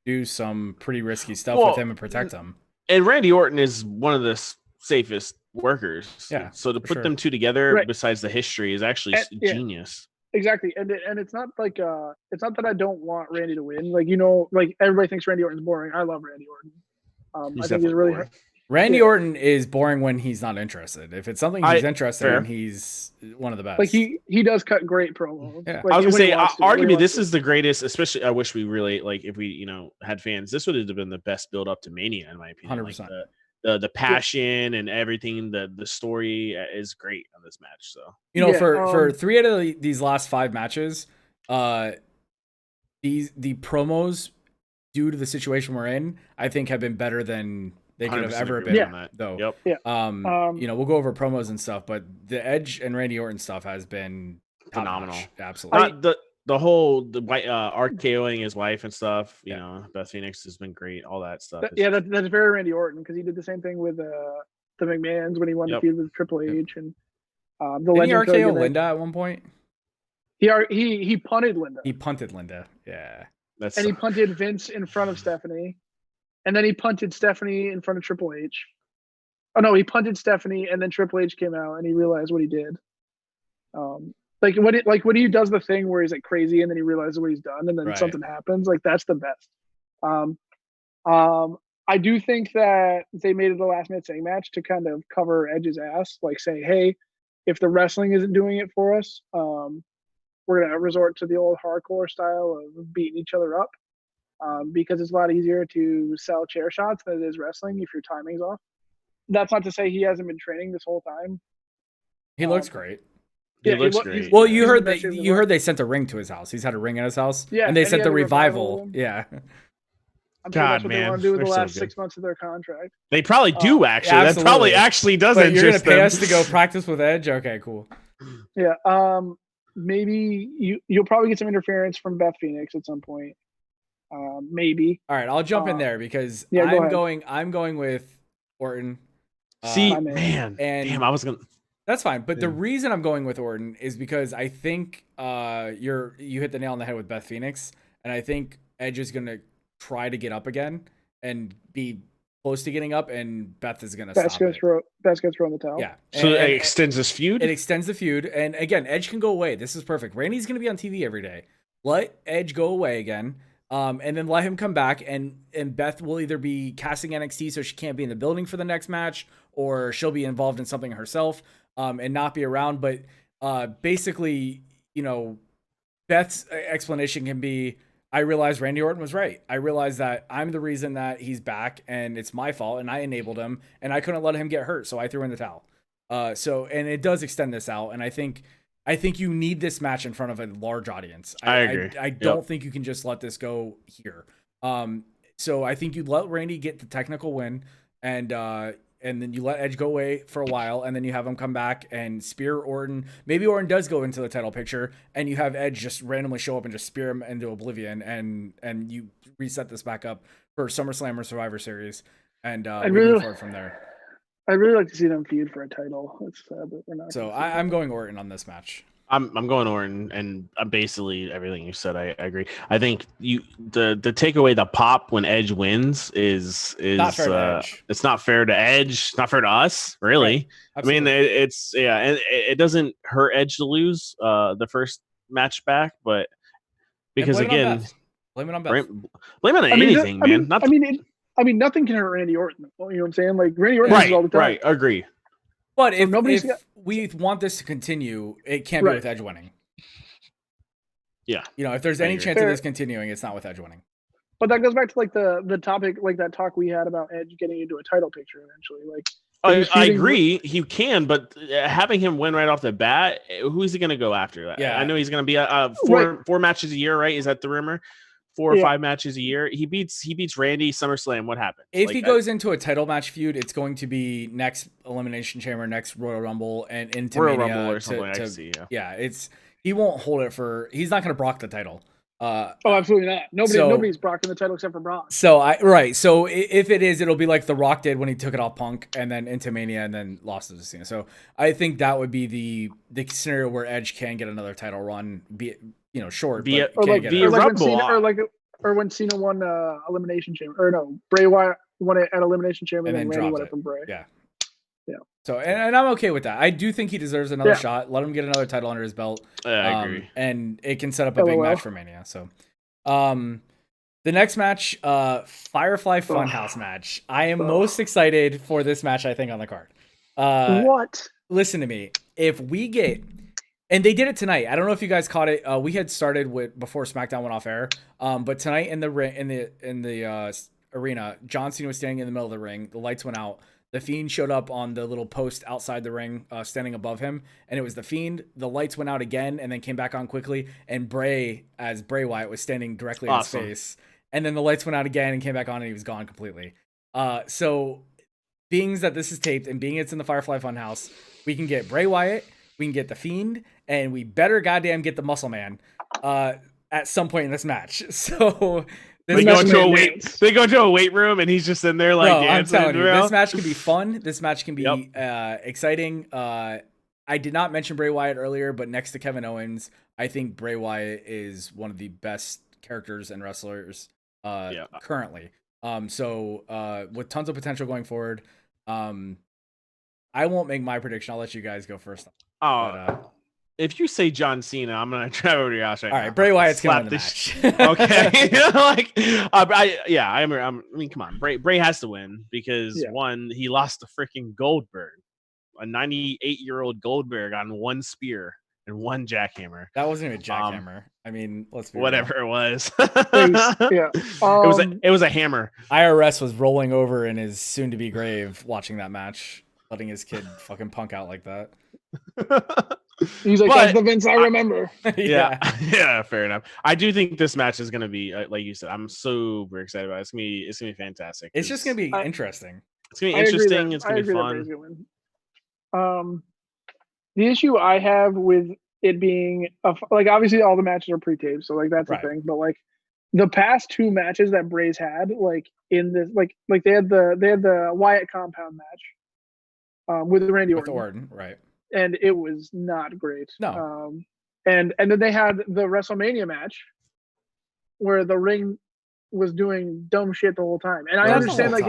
do some pretty risky stuff with him and protect him. And Randy Orton is one of the safest workers. Yeah. So to put them two together, besides the history, is actually genius. Exactly, and it's not like it's not that I don't want Randy to win. Everybody thinks Randy Orton's boring. I love Randy Orton. I think he's really boring. Randy Orton is boring when he's not interested. If it's something he's interested in, he's one of the best. He does cut great promos. Yeah. I was gonna say, arguably, this is the greatest. Especially, I wish we really if we had fans. This would have been the best build up to Mania, in my opinion. 100%. The passion and everything, the story is great on this match. So for 3 out of these last 5 matches, the promos due to the situation we're in, I think have been better than they could have ever been. Yeah. Though. Yep. Yeah. We'll go over promos and stuff, but the Edge and Randy Orton stuff has been phenomenal. Absolutely. The whole RKOing his wife and stuff, Beth Phoenix has been great. All that stuff. That's very Randy Orton because he did the same thing with the McMahons when he won the feud with Triple H and the Didn't he RKO Linda at one point? He punted Linda. He punted Linda. Yeah. He punted Vince in front of Stephanie, and then he punted Stephanie in front of Triple H. Oh no, he punted Stephanie, and then Triple H came out and he realized what he did. When he does the thing where he's crazy and then he realizes what he's done and then something happens, that's the best. I do think that they made it a last minute saying match to kind of cover Edge's ass, saying, hey, if the wrestling isn't doing it for us, we're gonna resort to the old hardcore style of beating each other up, because it's a lot easier to sell chair shots than it is wrestling if your timing's off. That's not to say he hasn't been training this whole time. He looks great. He looks great. Well, you heard they sent a ring to his house. He's had a ring in his house. Yeah, and they and sent he the had a revival revival. Yeah. I'm sure that's what they want to do with the last 6 months of their contract. They probably do actually. Yeah, that probably actually does But you're interest gonna pay them. us to go practice with Edge? Okay, cool. Yeah. Maybe you'll probably get some interference from Beth Phoenix at some point. Maybe. All right, I'll jump in there because yeah, I'm going with Orton. See, man, and damn, I was gonna. That's fine, but the reason I'm going with Orton is because I think you hit the nail on the head with Beth Phoenix, and I think Edge is gonna try to get up again and be close to getting up, and Beth is gonna stop it. Beth's gonna throw in the towel. Yeah, so it extends this feud. It extends the feud, and again, Edge can go away. This is perfect. Randy's gonna be on TV every day. Let Edge go away again. And then let him come back, and Beth will either be casting NXT so she can't be in the building for the next match, or she'll be involved in something herself and not be around. But basically, Beth's explanation can be, I realized Randy Orton was right. I realized that I'm the reason that he's back, and it's my fault, and I enabled him, and I couldn't let him get hurt, so I threw in the towel. And it does extend this out, and I think you need this match in front of a large audience. I agree. I don't think you can just let this go here. So I think you let Randy get the technical win, and then you let Edge go away for a while, and then you have him come back and spear Orton. Maybe Orton does go into the title picture, and you have Edge just randomly show up and just spear him into oblivion, and you reset this back up for SummerSlam or Survivor Series, and we move forward from there. I'd really like to see them feud for a title. It's sad that we're not. So I'm going Orton on this match. I'm going Orton, and basically everything you said. I agree. I think to take away the pop when Edge wins is not fair to Edge. It's not fair to Edge. Not fair to us, really. Right. I mean, it's and it doesn't hurt Edge to lose the first match back, but because again, blame it on Beth. Blame it on anything, man. I mean, nothing can hurt Randy Orton. You know what I'm saying? Like Randy Orton loses all the time. Right, agree. But if we want this to continue, it can't be with Edge winning. Yeah. If there's any chance of this continuing, it's not with Edge winning. But that goes back to like the topic, like that talk we had about Edge getting into a title picture eventually. Like I agree, he can, but having him win right off the bat, who's he going to go after? That? Yeah, I know he's going to be four matches a year, right? Is that the rumor? 4 or 5 matches a year. He beats Randy SummerSlam. What happens? If he goes into a title match feud, it's going to be next Elimination Chamber, next Royal Rumble, and into Royal Rumble or something. He won't hold it for. He's not going to Brock the title. Absolutely not. Nobody's Brocking the title except for Brock. So if it is, it'll be like The Rock did when he took it off Punk, and then into Mania, and then lost to Cena. So I think that would be the scenario where Edge can get another title run. Short, or when Cena won Elimination Chamber, or no, Bray won it at Elimination Chamber, and then Randy won it from Bray. Yeah. So and I'm okay with that. I do think he deserves another shot. Let him get another title under his belt. I agree, and it can set up a big match for Mania. So, the next match, Firefly Funhouse match. I am most excited for this match. I think on the card. What? Listen to me. If we get. And they did it tonight. I don't know if you guys caught it. We had started before SmackDown went off air. But tonight in the arena, John Cena was standing in the middle of the ring. The lights went out. The Fiend showed up on the little post outside the ring, standing above him, and it was the Fiend. The lights went out again, and then came back on quickly. And Bray, as Bray Wyatt, was standing directly in his face. And then the lights went out again and came back on, and he was gone completely. So, being that this is taped and being it's in the Firefly Funhouse, we can get Bray Wyatt. We can get the Fiend, and we better goddamn get the Muscle Man at some point in this match. So they go to a weight room, and he's just in there like dancing. I'm telling you, this match can be fun. This match can be exciting. I did not mention Bray Wyatt earlier, but next to Kevin Owens, I think Bray Wyatt is one of the best characters and wrestlers currently. So with tons of potential going forward. I won't make my prediction. I'll let you guys go first. If you say John Cena, I'm gonna try over to your house right now. All right, Bray Wyatt's gonna win the match. Okay, I mean, come on, Bray has to win because one, he lost to freaking Goldberg. a 98-year-old Goldberg on one spear and one jackhammer. That wasn't even a jackhammer. I mean, let's be whatever real. it was. Yeah. It was a hammer. IRS was rolling over in his soon-to-be grave watching that match, letting his kid fucking punk out like that. He's like, that's the Vince I remember. Yeah, yeah, fair enough. I do think this match is gonna be like you said. I'm super excited about it. It's gonna be fantastic. It's just gonna be interesting. It's gonna be interesting. It's gonna be fun. The issue I have with it being like, obviously all the matches are pre-taped, so like that's the thing. But like the past 2 matches that Bray's had, like in this, like they had the Wyatt compound match with Randy Orton, right? And it was not great. No. And then they had the WrestleMania match where the ring was doing dumb shit the whole time. And I understand like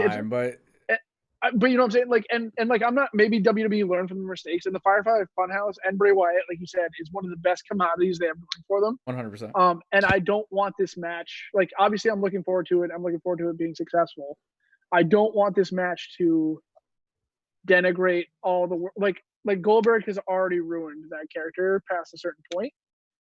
but you know what I'm saying? Like, and like, I'm not, maybe WWE learned from the mistakes, and the Firefly Funhouse and Bray Wyatt, like you said, is one of the best commodities they have going for them. 100%. And I don't want this match, like, obviously I'm looking forward to it. I'm looking forward to it being successful. I don't want this match to denigrate all the work. Like Goldberg has already ruined that character past a certain point.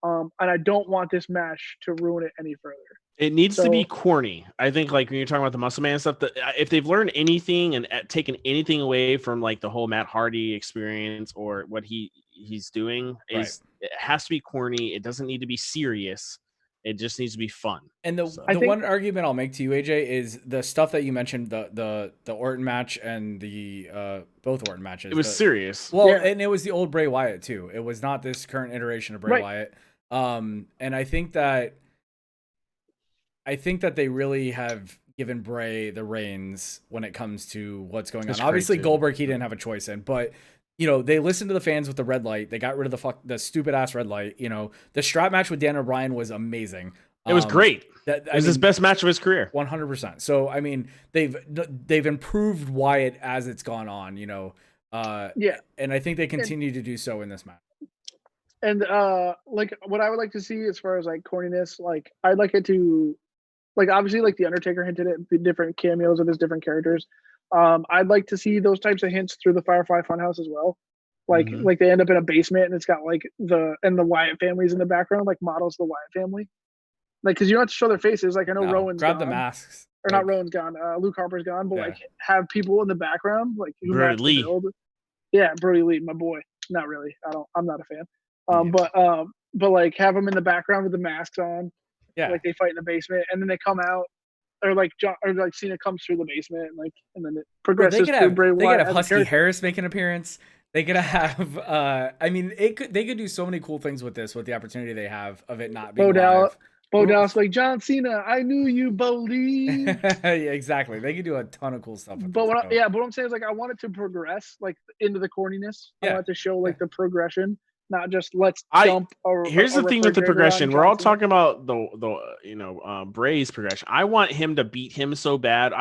And I don't want this match to ruin it any further. It needs to be corny. I think, like when you're talking about the Muscle Man stuff, that if they've learned anything and taken anything away from like the whole Matt Hardy experience or what he's doing, is it has to be corny. It doesn't need to be serious. It just needs to be fun. And the one argument I'll make to you, AJ, is the stuff that you mentioned, the Orton match and the both Orton matches. It was serious. Well, and it was the old Bray Wyatt too. It was not this current iteration of Bray Wyatt. And I think that they really have given Bray the reins when it comes to what's going on. Obviously, Goldberg, he didn't have a choice in, but you know, they listened to the fans with the red light. They got rid of the stupid ass red light. You know, the strap match with Dan O'Brien was amazing. It was great. It was his best match of his career. 100%. So I mean, they've improved Wyatt as it's gone on. You know, and I think they continue to do so in this match. And like what I would like to see as far as like corniness, like I'd like it to, like obviously like the Undertaker hinted at the different cameos of his different characters. I'd like to see those types of hints through the Firefly Funhouse as well. Like like they end up in a basement and it's got like the Wyatt family's in the background, like models of the Wyatt family. Like, because you don't have to show their faces. Like I know Rowan's grab gone, the masks, or not Rowan's gone. Luke Harper's gone, but like have people in the background, like who Brody Lee. Yeah, Brody Lee, my boy. Not really. I'm not a fan. But like have them in the background with the masks on. Yeah, like they fight in the basement and then they come out, or like Cena comes through the basement and then it progresses through Bray Wyatt. They could have Husky Harris make an appearance. They could have I mean they could do so many cool things with this, with the opportunity they have of it not being live. Bo Dallas like, John Cena, I knew you believe. Yeah, exactly. They could do a ton of cool stuff with but what I'm saying is like I want it to progress like into the corniness. I want it to show like the progression. Not just let's dump. Here's the thing with the progression. We're all talking about the Bray's progression. I want him to beat him so bad.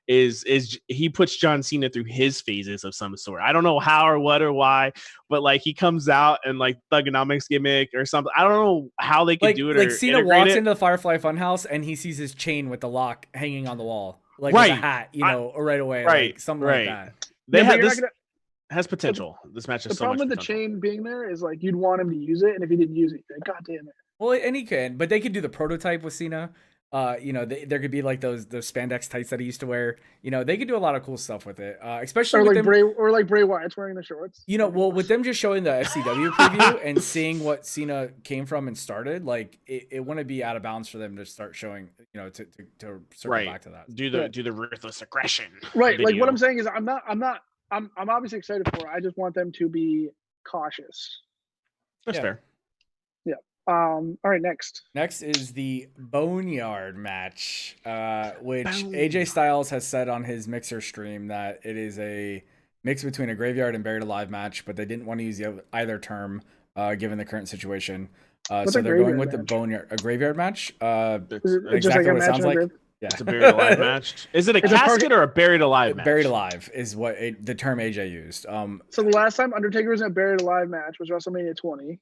Is he puts John Cena through his phases of some sort. I don't know how or what or why, but like he comes out and like Thugonomics gimmick or something. I don't know how they could do it. Like Cena walks into the Firefly Funhouse and he sees his chain with the lock hanging on the wall, like with a hat, right away, like something like that. They have this. Has potential. This match is the problem with the chain being there is like you'd want him to use it, and if he didn't use it, you'd God damn it. Well, and he can, but they could do the prototype with Cena. There could be like those spandex tights that he used to wear. You know, they could do a lot of cool stuff with it, especially with Bray Wyatt's wearing the shorts. You know, well, with them just showing the FCW preview and seeing what Cena came from and started, like it wouldn't be out of bounds for them to start showing, you know, to circle back to that. Do the ruthless aggression. Right. Video. Like what I'm saying is I'm obviously excited for it. I just want them to be cautious. That's fair. Yeah. All right, next. Next is the Boneyard match, which AJ Styles has said on his Mixer stream that it is a mix between a graveyard and buried alive match, but they didn't want to use either term given the current situation. So they're going with the Boneyard, a graveyard match. Exactly what it sounds like. Yeah. It's a buried alive match. Is it a casket or a buried alive match? Buried alive is what the term AJ used. So the last time Undertaker was in a buried alive match was WrestleMania 20.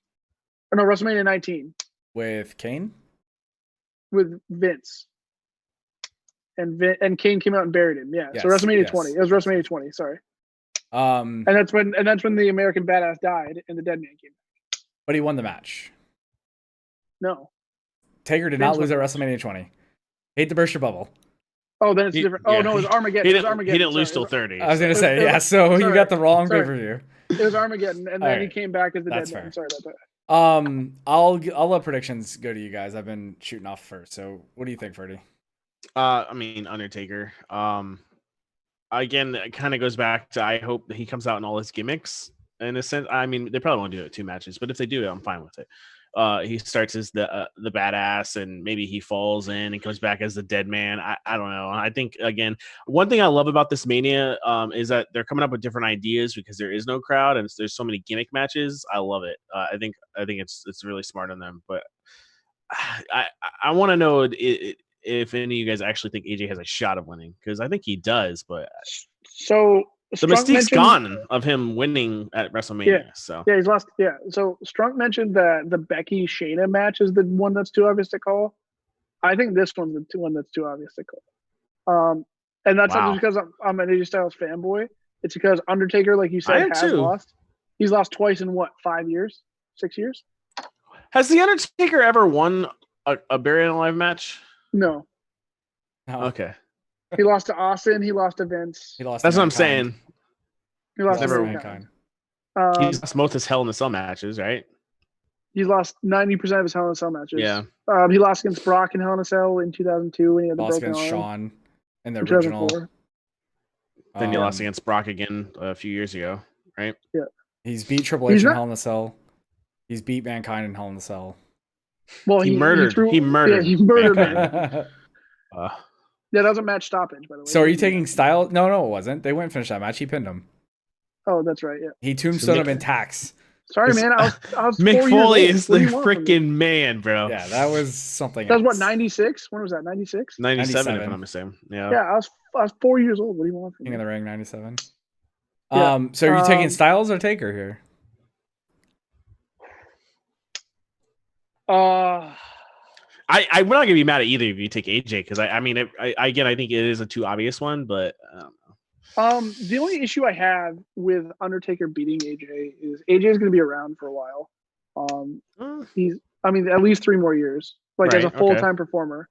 Or no, WrestleMania 19. With Kane? With Vince. And Kane came out and buried him. Yeah. Yes, so WrestleMania 20. It was WrestleMania 20. Sorry. And that's when the American Badass died and the Dead Man came back. But he won the match. No. Taker did not lose at WrestleMania 20. Hate to burst your bubble. Oh, then it's different. Oh, no, it was Armageddon. He didn't lose till 30. I was going to say, yeah, so you got the wrong pay-per-view. It was Armageddon, and then he came back as the Dead Man. Sorry about that. I'll let predictions go to you guys. I've been shooting off first. So what do you think, Ferdy? I mean, Undertaker. Again, it kind of goes back to I hope that he comes out in all his gimmicks in a sense. I mean, they probably won't do it 2 matches, but if they do, I'm fine with it. He starts as the badass, and maybe he falls in and comes back as the Dead Man. I don't know. I think, again, one thing I love about this Mania is that they're coming up with different ideas because there is no crowd and there's so many gimmick matches. I love it. I think it's really smart on them. But I want to know if any of you guys actually think AJ has a shot of winning, because I think he does. But so the mystique's gone of him winning at WrestleMania. Yeah, he's lost. Yeah. So Strunk mentioned that the Becky Shayna match is the one that's too obvious to call. I think this one's the one that's too obvious to call. And that's not just because I'm an AJ Styles fanboy. It's because Undertaker, like you said, has lost. He's lost twice in what, 5 years, 6 years? Has the Undertaker ever won a Buried Alive match? No. Okay. He lost to Austin. He lost to Vince. He lost. That's what I'm saying. He lost never to Mankind. He's lost most of his Hell in the Cell matches, right? He's lost 90% of his Hell in a Cell matches. Yeah. He lost against Brock in Hell in a Cell in 2002 when he had the lost broken against arm. Shawn in the original. Then he lost against Brock again a few years ago, right? Yeah. He's beat Triple H in Hell in a Cell. He's beat Mankind in Hell in a Cell. Well, he murdered. He murdered. Yeah, he murdered man. Yeah, that was a match stoppage, by the way. So are you taking Styles? No, it wasn't. They wouldn't finish that match. He pinned him. Oh, that's right. Yeah. He tombstoned him in tax. Sorry, man. I was Mick Foley is the freaking man, bro. Yeah, that was something. That was what, 96? When was that? 96? 97, if I'm not mistaken. Yeah. Yeah, I was 4 years old. What do you want from me? King of the Ring, 97. Yeah. So are you taking Styles or Taker here? We're not gonna be mad at either if you take AJ, because I mean, I think it is a too obvious one, but I don't know. The only issue I have with Undertaker beating AJ is AJ is going to be around for a while. At least 3 more years, as a full-time performer.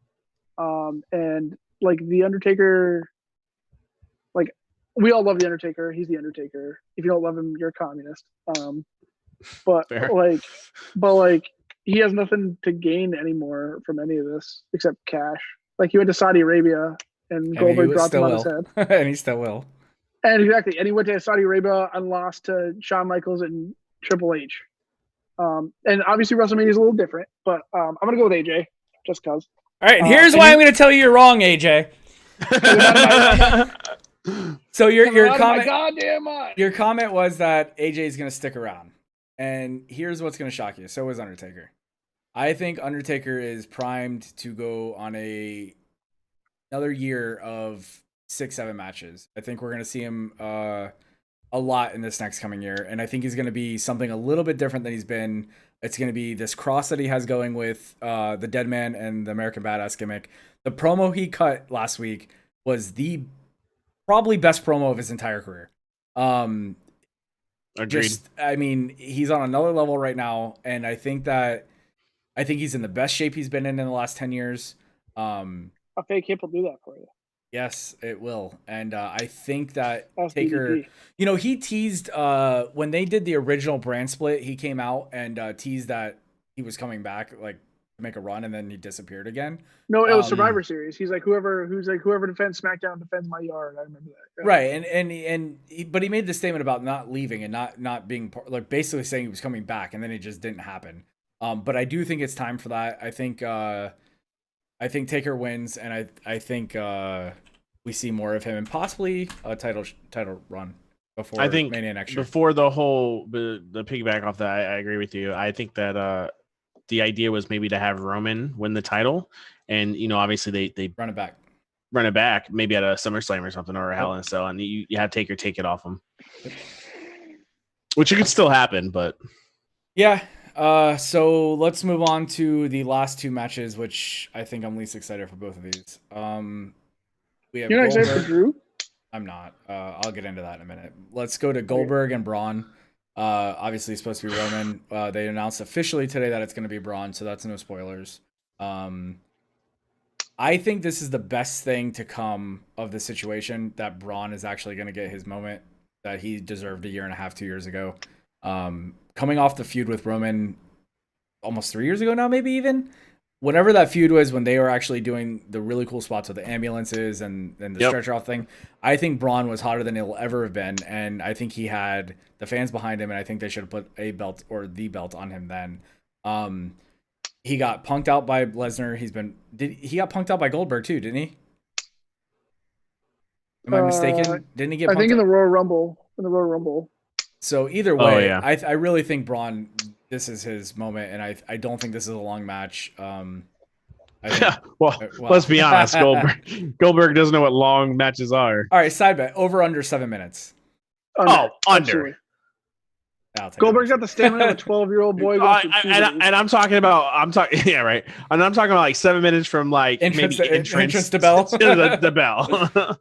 And the Undertaker, we all love the Undertaker. He's the Undertaker. If you don't love him, you're a communist. But he has nothing to gain anymore from any of this except cash. He went to Saudi Arabia and Goldberg dropped him on his head. And he still will. And exactly. And he went to Saudi Arabia and lost to Shawn Michaels and Triple H. And obviously WrestleMania is a little different, but I'm going to go with AJ just because. All right. And here's why I'm going to tell you you're wrong, AJ. So your comment was that AJ is going to stick around. And here's what's going to shock you. So is Undertaker. I think Undertaker is primed to go on another year of 6-7 matches. I think we're going to see him a lot in this next coming year. And I think he's going to be something a little bit different than he's been. It's going to be this cross that he has going with the Dead Man and the American Badass gimmick. The promo he cut last week was the probably best promo of his entire career. Agreed. He's on another level right now, and I think he's in the best shape he's been in the last 10 years. A fake hip will do that for you. Yes, it will. And I think that Taker, he teased when they did the original brand split, he came out and teased that he was coming back, to make a run, and then he disappeared again. No, it was Survivor Series. He's whoever defends SmackDown defends my yard. I remember that. Yeah. Right, but he made the statement about not leaving and not being basically saying he was coming back, and then it just didn't happen. But I do think it's time for that. I think Taker wins, and I think we see more of him and possibly a title run before Mania next year. Before the piggyback off that, I agree with you. I think that the idea was maybe to have Roman win the title, and obviously they run it back maybe at a SummerSlam or something, or a Hell in a Cell, and you have Taker take it off him, which could still happen, but yeah. So let's move on to the last 2 matches, which I think I'm least excited for both of these. We have You're not excited for Drew? I'm not. I'll get into that in a minute. Let's go to Goldberg and Braun. Obviously, it's supposed to be Roman. They announced officially today that it's going to be Braun, so that's no spoilers. I think this is the best thing to come of the situation, that Braun is actually going to get his moment that he deserved a year and a half, 2 years ago. Coming off the feud with Roman almost 3 years ago now, maybe even. Whenever that feud was, when they were actually doing the really cool spots with the ambulances and the stretcher off thing, I think Braun was hotter than he'll ever have been, and I think he had the fans behind him, and I think they should have put a belt or the belt on him then. He got punked out by Lesnar. He got punked out by Goldberg too, didn't he? Am I mistaken? Didn't he get punked I think in out? the Royal Rumble. So either way, I really think Braun, this is his moment, and I don't think this is a long match. Well, let's be honest. Goldberg doesn't know what long matches are. All right, side bet. Over under 7 minutes. Under. Absolutely. Goldberg's got the stamina of a 12-year-old boy. And I'm talking about, yeah, right. And I'm talking about like 7 minutes from like entrance to bell. the bell.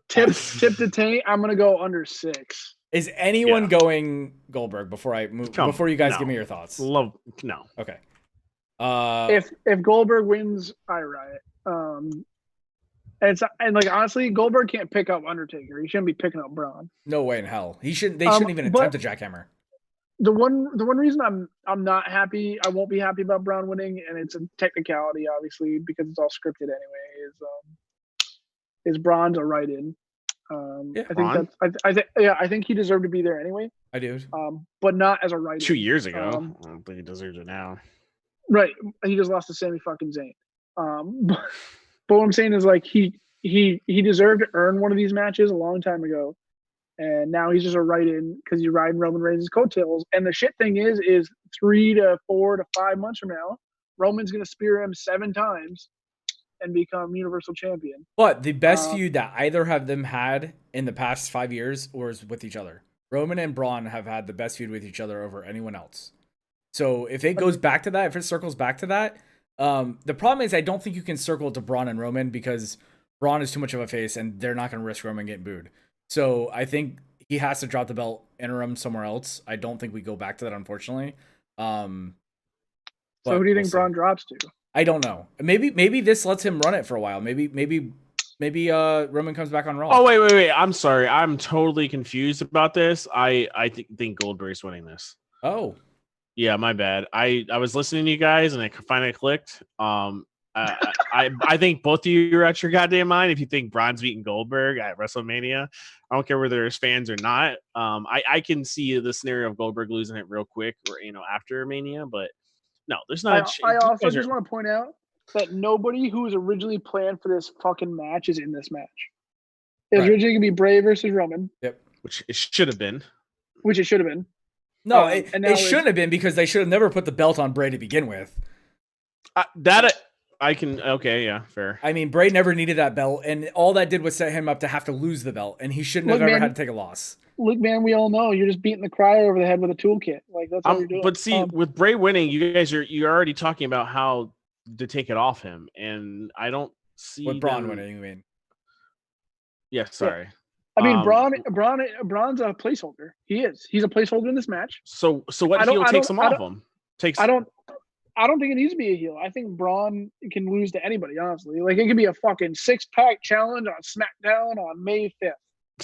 tip to tank. I'm gonna go under 6. Is anyone going Goldberg before I move? Before you guys give me your thoughts. No. Okay. If Goldberg wins, I riot. And like honestly, Goldberg can't pick up Undertaker. He shouldn't be picking up Braun. No way in hell. They shouldn't even attempt a jackhammer. The one reason I'm not happy, I won't be happy about Braun winning, and it's a technicality, obviously, because it's all scripted anyway. Is Braun's a write-in? I think he deserved to be there anyway. I do. But not as a write-in. 2 years ago. I don't think he deserves it now. Right. He just lost to Sami fucking Zayn. But what I'm saying is like he deserved to earn one of these matches a long time ago. And now he's just a write-in because he's riding Roman Reigns' coattails. And the shit thing is 3 to 4 to 5 months from now, Roman's gonna spear him 7 times and become Universal Champion. But the best feud that either of them had in the past 5 years was with each other. Roman and Braun have had the best feud with each other over anyone else. So if it goes back to that, if it circles back to that, the problem is I don't think you can circle to Braun and Roman because Braun is too much of a face and they're not going to risk Roman getting booed. So I think he has to drop the belt interim somewhere else. I don't think we go back to that, unfortunately. So who do you think Braun drops to? I don't know. Maybe this lets him run it for a while. Maybe Roman comes back on Raw. Oh wait. I'm sorry. I'm totally confused about this. I think Goldberg's winning this. Oh. Yeah, my bad. I was listening to you guys and it finally clicked. I think both of you are out your goddamn mind if you think Braun's beating Goldberg at WrestleMania. I don't care whether there's fans or not. I can see the scenario of Goldberg losing it real quick or after Mania, but no, there's not. I also just want to point out that nobody who was originally planned for this fucking match is in this match. It was originally gonna be Bray versus Roman. Yep. Which it should have been. No, it shouldn't have been because they should have never put the belt on Bray to begin with. Okay, yeah, fair. I mean, Bray never needed that belt, and all that did was set him up to have to lose the belt, and he shouldn't have ever had to take a loss. Look, man, we all know you're just beating the crier over the head with a toolkit. Like that's what you're doing. But see, with Bray winning, you're already talking about how to take it off him, and I don't see with Braun winning. You mean? Yeah, sorry. Yeah. I mean, Braun's a placeholder. He's a placeholder in this match. So what heel takes him off him? I don't think it needs to be a heel. I think Braun can lose to anybody, honestly. Like it could be a fucking 6-pack challenge on SmackDown on May 5th.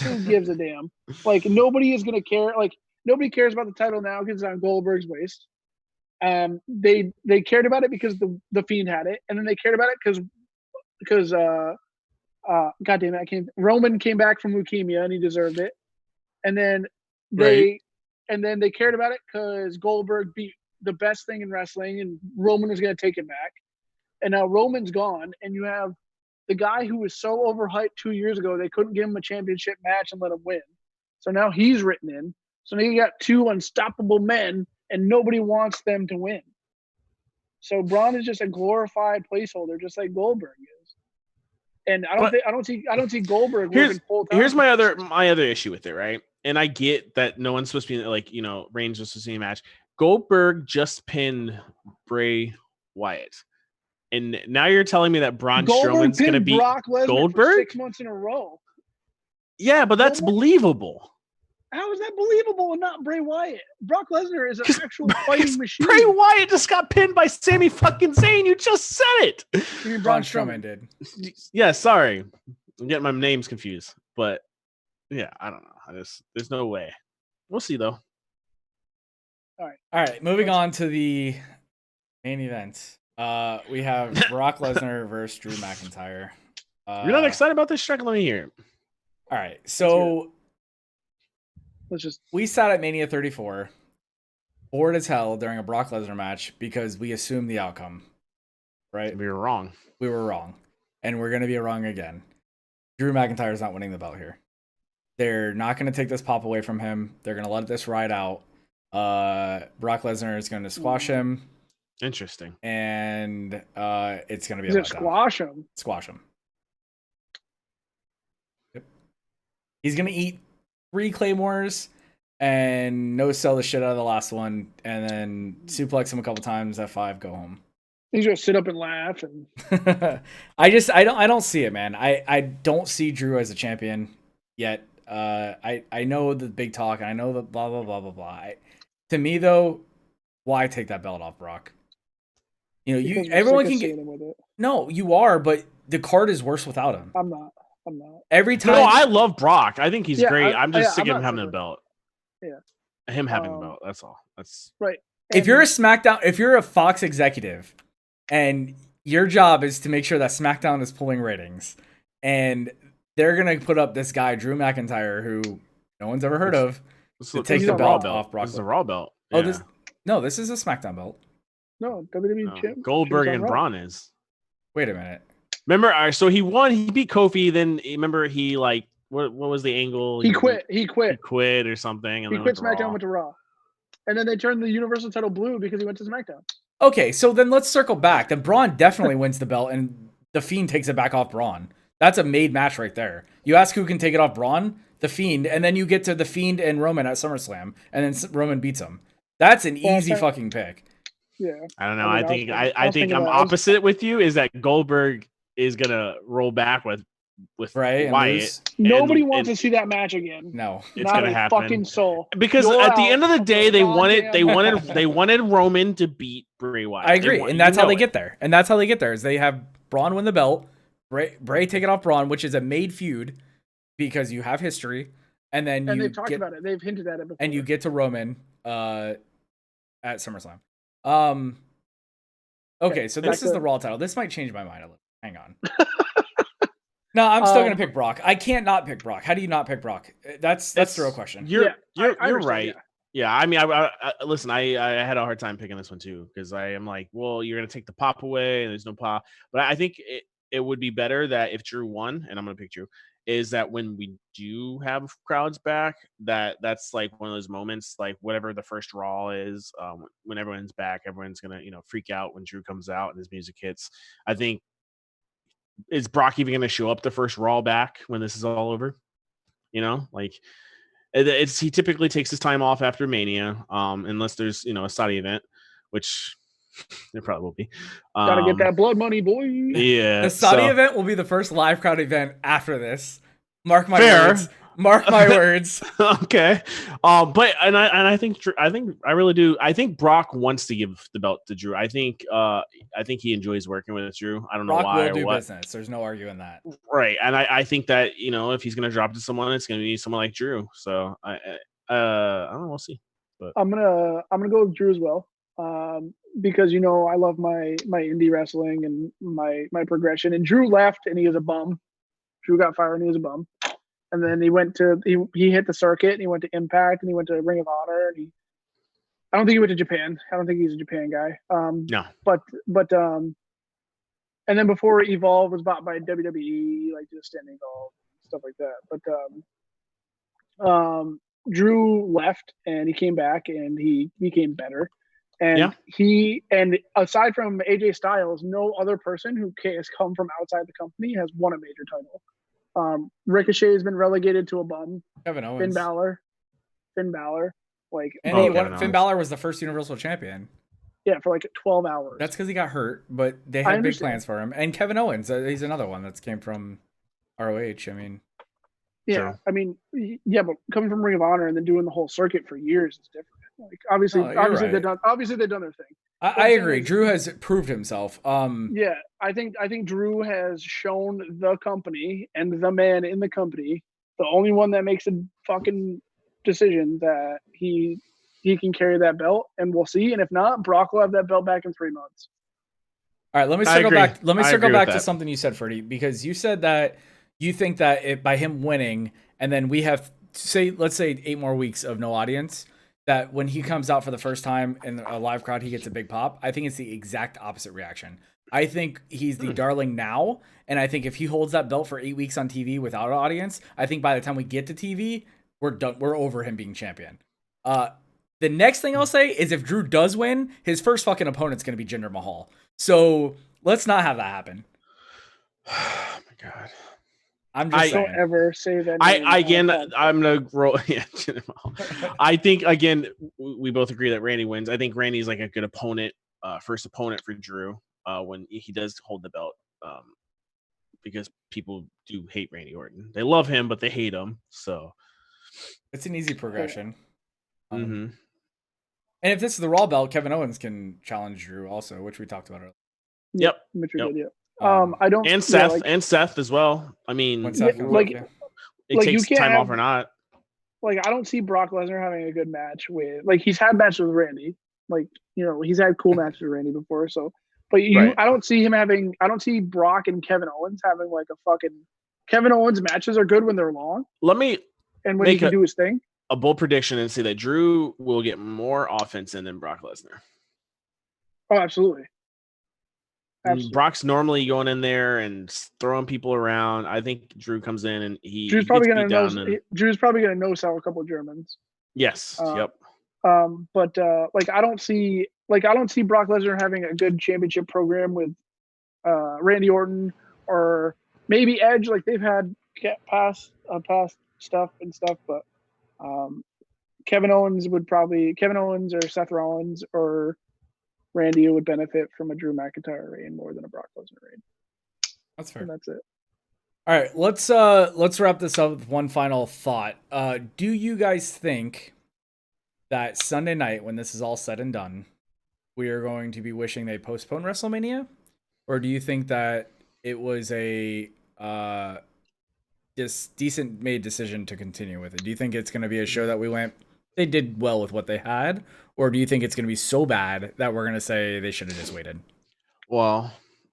Who gives a damn? Like nobody is gonna care. Like nobody cares about the title now because it's on Goldberg's waist. They cared about it because the Fiend had it, and then they cared about it because God damn it, Roman came back from leukemia and he deserved it. And then they cared about it because Goldberg beat the best thing in wrestling and Roman was going to take it back. And now Roman's gone and you have the guy who was so overhyped 2 years ago, they couldn't give him a championship match and let him win. So now he's written in. So now you got 2 unstoppable men and nobody wants them to win. So Braun is just a glorified placeholder, just like Goldberg is. And I don't see Goldberg working full time. Here's my other issue with it, right? And I get that no one's supposed to be like, Reigns was supposed to be a match. Goldberg just pinned Bray Wyatt. And now you're telling me that Braun Strowman's going to beat Brock Lesnar Goldberg for 6 months in a row. Yeah, but that's believable. How is that believable and not Bray Wyatt? Brock Lesnar is an actual fighting machine. Bray Wyatt just got pinned by Sami fucking Zayn. You just said it. You mean Braun Strowman did. Yeah, sorry. I'm getting my names confused. But yeah, I don't know. There's no way. We'll see though. All right. Moving on to the main event. We have Brock Lesnar versus Drew McIntyre. You're not excited about this, Strunk? Let me hear. All right. So we sat at Mania 34, bored as hell during a Brock Lesnar match because we assumed the outcome. Right? We were wrong. We were wrong. And we're going to be wrong again. Drew McIntyre is not winning the belt here. They're not going to take this pop away from him. They're going to let this ride out. Brock Lesnar is going to squash him. Interesting. And it's going to be a squash him. Squash him. Yep. He's going to eat 3 Claymores and no-sell the shit out of the last one and then suplex him a couple times, F5, go home. He's gonna sit up and laugh and I don't see it, man. I don't see Drew as a champion yet. I know the big talk and I know the blah blah blah blah blah. To me though, why take that belt off Brock? You know, everyone can get with it. No, you are, but the card is worse without him. I'm not. Every time. No, I love Brock. I think he's great. I'm just sick of him having the belt. Yeah. Him having the belt. That's all. That's right. If you're a SmackDown, if you're a Fox executive, and your job is to make sure that SmackDown is pulling ratings, and they're gonna put up this guy Drew McIntyre, who no one's ever heard of, to take the belt off Brock. This is a Raw belt. Yeah. Oh, this is a SmackDown belt. No, WWE champ. Goldberg and Braun is. Wait a minute. Remember, so he won. He beat Kofi. Then remember, he like what was the angle? He quit or something. And he quit SmackDown, went to Raw, and then they turned the Universal title blue because he went to SmackDown. Okay, so then let's circle back. Then Braun definitely wins the belt, and the Fiend takes it back off Braun. That's a made match right there. You ask who can take it off Braun, the Fiend, and then you get to the Fiend and Roman at SummerSlam, and then Roman beats him. That's an easy fucking pick. Yeah, I don't know. I think I'm opposite with you. Is that Goldberg is gonna roll back with right, Wyatt. Nobody wants to see that match again. No, it's not gonna happen. Fucking soul. Because at the end of the day, they wanted Roman to beat Bray Wyatt. I agree, and that's how they get there. And that's how they get there is they have Braun win the belt, Bray take it off Braun, which is a made feud because you have history, and then they've talked about it. They've hinted at it before. And you get to Roman at SummerSlam. Okay, so this is the Raw title. This might change my mind a little. Hang on. No, I'm still gonna pick Brock. I can't not pick Brock. How do you not pick Brock? That's the real question. You're right. Yeah, I mean, I listen. I had a hard time picking this one too because I am like, well, you're gonna take the pop away, and there's no pop. But I think it would be better that if Drew won, and I'm gonna pick Drew, is that when we do have crowds back, that's like one of those moments, like whatever the first Raw is, when everyone's back, everyone's gonna freak out when Drew comes out and his music hits. I think. Is Brock even going to show up the first Raw back when this is all over? Like he typically takes his time off after Mania, unless there's a Saudi event, which there probably will be. Gotta get that blood money, boy. Yeah, the Saudi event will be the first live crowd event after this. Mark my words. Mark my words. Okay. But I think I really do. I think Brock wants to give the belt to Drew. I think he enjoys working with Drew. I don't know why. Brock will do business. There's no arguing that. Right. And I think that, if he's gonna drop to someone, it's gonna be someone like Drew. So I don't know, we'll see. But I'm gonna go with Drew as well. Because I love my indie wrestling and my progression. And Drew left and he was a bum. Drew got fired and he was a bum. And then he hit the circuit and he went to Impact and he went to Ring of Honor and I don't think he went to Japan. I don't think he's a Japan guy. No. But and then before Evolve was bought by WWE, like just in Evolve, stuff like that. But Drew left and he came back and he became better. And and aside from AJ Styles, no other person who has come from outside the company has won a major title. Ricochet has been relegated to a bum. Kevin Owens. Finn Balor. Finn Balor was the first Universal Champion. Yeah, for like 12 hours. That's because he got hurt, but they had big plans for him. And Kevin Owens, he's another one that came from ROH. I mean, Yeah, True. I mean, yeah, but coming from Ring of Honor and then doing the whole circuit for years is different. Like obviously, Oh, you're right. they've done their thing. I agree. Drew has proved himself. Yeah, I think Drew has shown the company and the man in the company, the only one that makes a fucking decision, that he can carry that belt, and we'll see. And if not, Brock will have that belt back in 3 months. All right, let me I circle agree. back. Let me I circle agree with back to that. something you said, Ferdy, because you said that you think that by him winning, and then we have let's say 8 more weeks of no audience, that when he comes out for the first time in a live crowd, he gets a big pop. I think it's the exact opposite reaction. I think he's the darling now, and I think if he holds that belt for 8 weeks on TV without an audience, I think by the time we get to TV, we're done. We're over him being champion. The next thing I'll say is if Drew does win, his first fucking opponent's going to be Jinder Mahal. So let's not have that happen. Oh my god. I'm just saying. Don't ever say that. I'm gonna roll. Yeah, I think again we both agree that Randy wins. I think Randy's like a good opponent, first opponent for Drew when he does hold the belt, because people do hate Randy Orton. They love him, but they hate him. So it's an easy progression. Mm-hmm. And if this is the Raw belt, Kevin Owens can challenge Drew also, which we talked about earlier. Yep. I don't. And Seth and Seth as well. I mean, it takes time off or not. Like, I don't see Brock Lesnar having a good match with, like, he's had matches with Randy. Like, you know, he's had cool matches with Randy before. So, but I don't see him having. I don't see Brock and Kevin Owens having like a fucking. Kevin Owens matches are good when they're long. And when he can do his thing. A bold prediction and say that Drew will get more offense in than Brock Lesnar. Oh, absolutely. Brock's normally going in there and throwing people around. I think Drew comes in and Drew's probably going to no-sell a couple of Germans. Yes. Yep. But I don't see Brock Lesnar having a good championship program with Randy Orton or maybe Edge. Like, they've had past stuff, but Kevin Owens or Seth Rollins or Randy would benefit from a Drew McIntyre reign more than a Brock Lesnar reign. That's fair. And that's it. All right, let's wrap this up with one final thought. Do you guys think that Sunday night, when this is all said and done, we are going to be wishing they postponed WrestleMania, or do you think that it was a decent made decision to continue with it? Do you think it's going to be a show that they did well with what they had, or do you think it's going to be so bad that we're going to say they should have just waited? Well,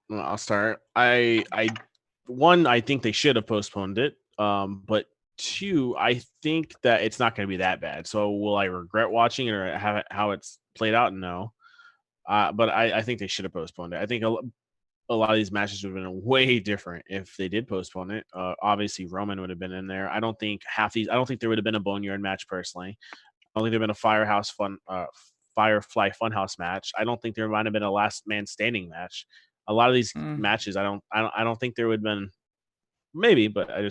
I'll start. I think they should have postponed it. But 2, I think that it's not going to be that bad. So will I regret watching it or have it how it's played out? No. But I think they should have postponed it. I think a lot of these matches would have been way different if they did postpone it. Obviously, Roman would have been in there. I don't think there would have been a Boneyard match personally. I don't think there would have been a Firefly Funhouse match. I don't think there might have been a Last Man Standing match. A lot of these matches, I don't think there would have been. Maybe, but I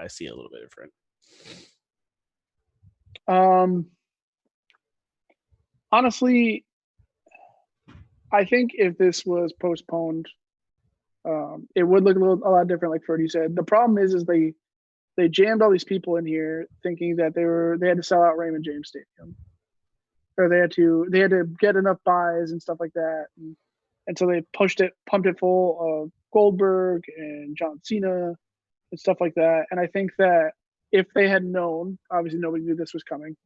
see it a little bit different. Honestly, I think if this was postponed, it would look a lot different, like Ferdy said. The problem is they jammed all these people in here thinking that they had to sell out Raymond James Stadium, or they had to get enough buys and stuff like that, and so they pumped it full of Goldberg and John Cena and stuff like that. And I think that if they had known, obviously nobody knew this was coming.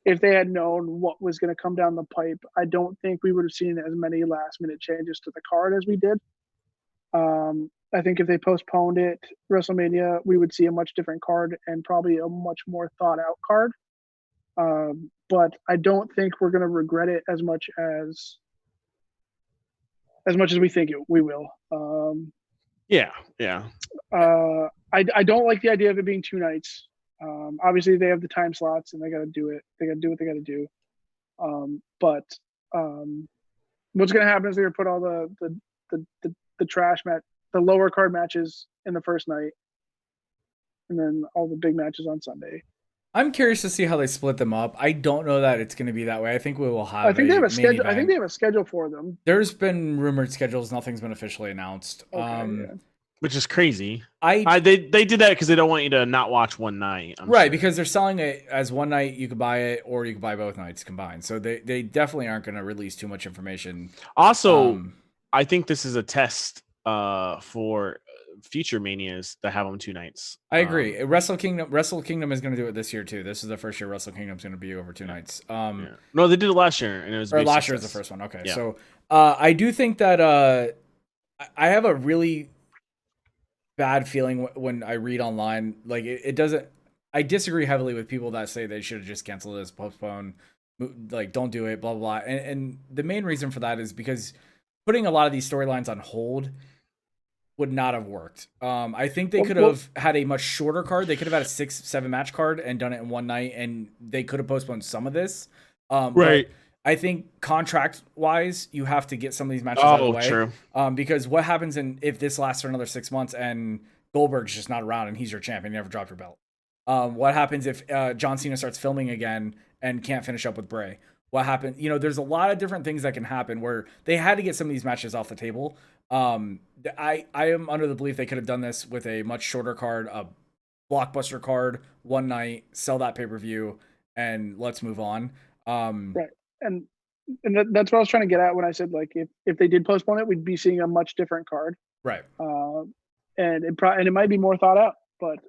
If they had known what was going to come down the pipe, I don't think we would have seen as many last-minute changes to the card as we did. I think if they postponed it, WrestleMania, we would see a much different card and probably a much more thought-out card. But I don't think we're going to regret it as much as we think we will. Yeah. I don't like the idea of it being 2 nights. Obviously, they have the time slots and they got to do it. They got to do what they got to do. But what's going to happen is they're going to put all the trash match, the lower card matches in the first night, and then all the big matches on Sunday. I'm curious to see how they split them up. I don't know that it's going to be that way. I think we will have. I think they have a schedule. I think they have a schedule for them. There's been rumored schedules. Nothing's been officially announced. Okay, yeah. which is crazy. They did that because they don't want you to not watch one night. I'm right, sure. because they're selling it as one night. You could buy it, or you could buy both nights combined. So they definitely aren't going to release too much information. Also, I think this is a test for future manias that have them 2 nights. I agree. Wrestle Kingdom is going to do it this year too. This is the first year Wrestle Kingdom's going to be over 2 nights. No, they did it last year, and it was last year was the first one. Okay, so I do think that I have a really bad feeling when I read online. Like it doesn't. I disagree heavily with people that say they should have just canceled this, postpone, like don't do it, blah blah blah. And the main reason for that is because putting a lot of these storylines on hold would not have worked. I think they could have had a much shorter card. They could have had a 6-7 match card and done it in one night, and they could have postponed some of this. Right. I think contract wise, you have to get some of these matches out of the way. True. Because what happens if this lasts for another 6 months and Goldberg's just not around and he's your champion, you never drop your belt? What happens if John Cena starts filming again and can't finish up with Bray? What happened? There's a lot of different things that can happen where they had to get some of these matches off the table. I am under the belief they could have done this with a much shorter card, a blockbuster card, one night, sell that pay-per-view, and let's move on. Right. And that's what I was trying to get at when I said, like, if they did postpone it, we'd be seeing a much different card. Right. And it might be more thought out, but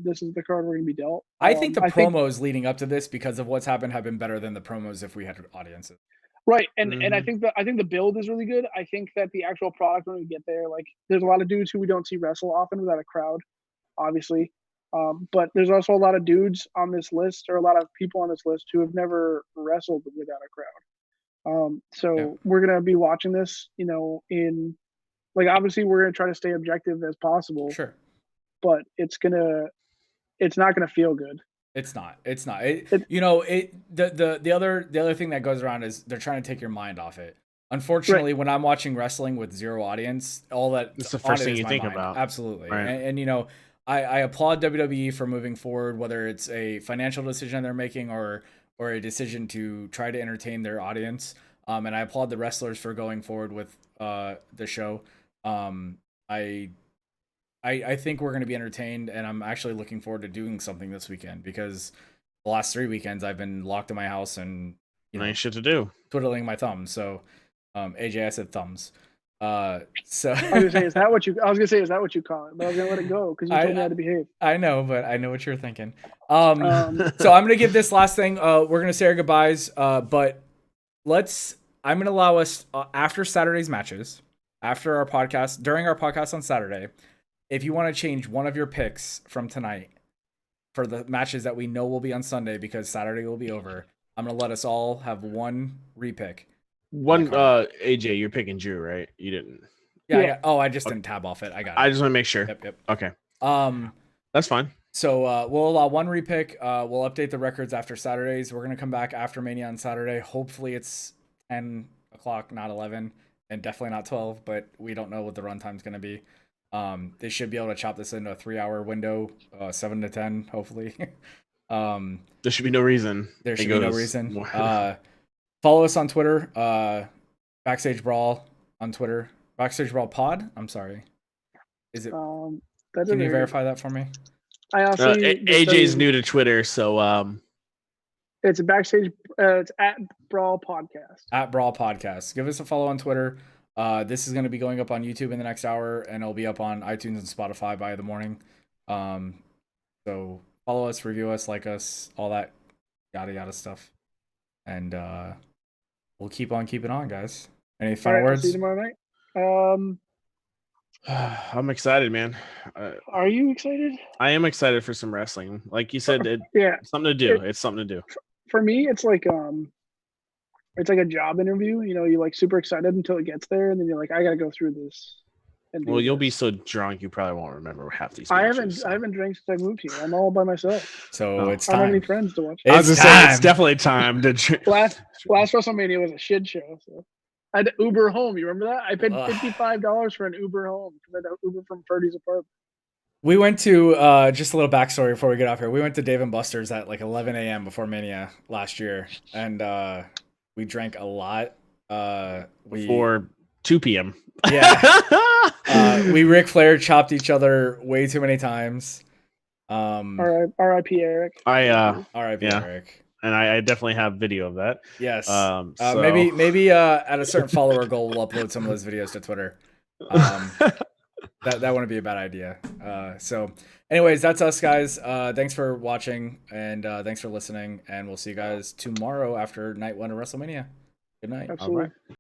this is the card we're going to be dealt. I think the promos leading up to this, because of what's happened, have been better than the promos if we had audiences. Right. And I think the build is really good. I think that the actual product, when we get there, like, there's a lot of dudes who we don't see wrestle often without a crowd, obviously. But there's also a lot of dudes on this list, or a lot of people on this list, who have never wrestled without a crowd. So we're going to be watching this, in, like, obviously we're going to try to stay objective as possible. Sure. But it's not going to feel good. It's not. The other thing that goes around is they're trying to take your mind off it. Unfortunately, when I'm watching wrestling with zero audience, all that it's the first thing you think about. Absolutely. Right. And I applaud WWE for moving forward, whether it's a financial decision they're making or a decision to try to entertain their audience. And I applaud the wrestlers for going forward with the show. I think we're going to be entertained, and I'm actually looking forward to doing something this weekend, because the last 3 weekends I've been locked in my house and nice shit to do, twiddling my thumbs. So, AJ, I said thumbs. So I was gonna say, is that what you call it? But I was gonna let it go because you told me how to behave. I know, but I know what you're thinking. So I'm gonna give this last thing. We're gonna say our goodbyes. But I'm gonna allow us after Saturday's matches, after our podcast, during our podcast on Saturday, if you want to change one of your picks from tonight for the matches that we know will be on Sunday, because Saturday will be over, I'm going to let us all have one repick. AJ, you're picking Drew, right? You didn't. Yeah. I just didn't tab off it. I got it. I just want to make sure. Yep. Okay. That's fine. So we'll allow one repick. We'll update the records after Saturdays. We're going to come back after Mania on Saturday. Hopefully it's 10 o'clock, not 11, and definitely not 12, but we don't know what the runtime's going to be. They should be able to chop this into a 3-hour window, 7 to 10, hopefully. There should be no reason. There should be no reason. Follow us on Twitter, Backstage Brawl on Twitter. Backstage Brawl Pod. I'm sorry. Is it? Can you verify that for me? I also AJ's new to Twitter, so it's a Backstage. It's at Brawl Podcast. At Brawl Podcast. Give us a follow on Twitter. This is going to be going up on YouTube in the next hour, and it'll be up on iTunes and Spotify by the morning. So follow us, review us, like us, all that yada yada stuff, and we'll keep on keeping on, guys. Any final words? See you tomorrow night. I'm excited, man. Are you excited? I am excited for some wrestling. Like you said, it's something to do. It's something to do. For me, it's like a job interview. You're like super excited until it gets there, and then you're like, I gotta go through this. Well, you'll be so drunk you probably won't remember half these. I haven't drank since I moved here. I'm all by myself. So it's time. I don't have any friends to watch. I was gonna say it's definitely time to drink. Last WrestleMania was a shit show. So I had to Uber home. You remember that? I paid $55 for an Uber home because I had to Uber from Ferdy's apartment. We went to just a little backstory before we get off here. We went to Dave and Buster's at like 11 a.m. before Mania last year, and we drank a lot. Before 2 p.m. Yeah. We Ric Flair chopped each other way too many times. R.I.P. Eric. R.I.P. Yeah. Eric. And I definitely have video of that. Yes. So Maybe at a certain follower goal, we'll upload some of those videos to Twitter. That wouldn't be a bad idea. So anyways, that's us, guys. Thanks for watching, and thanks for listening, and we'll see you guys tomorrow after night 1 of WrestleMania. Good night. Absolutely. All right.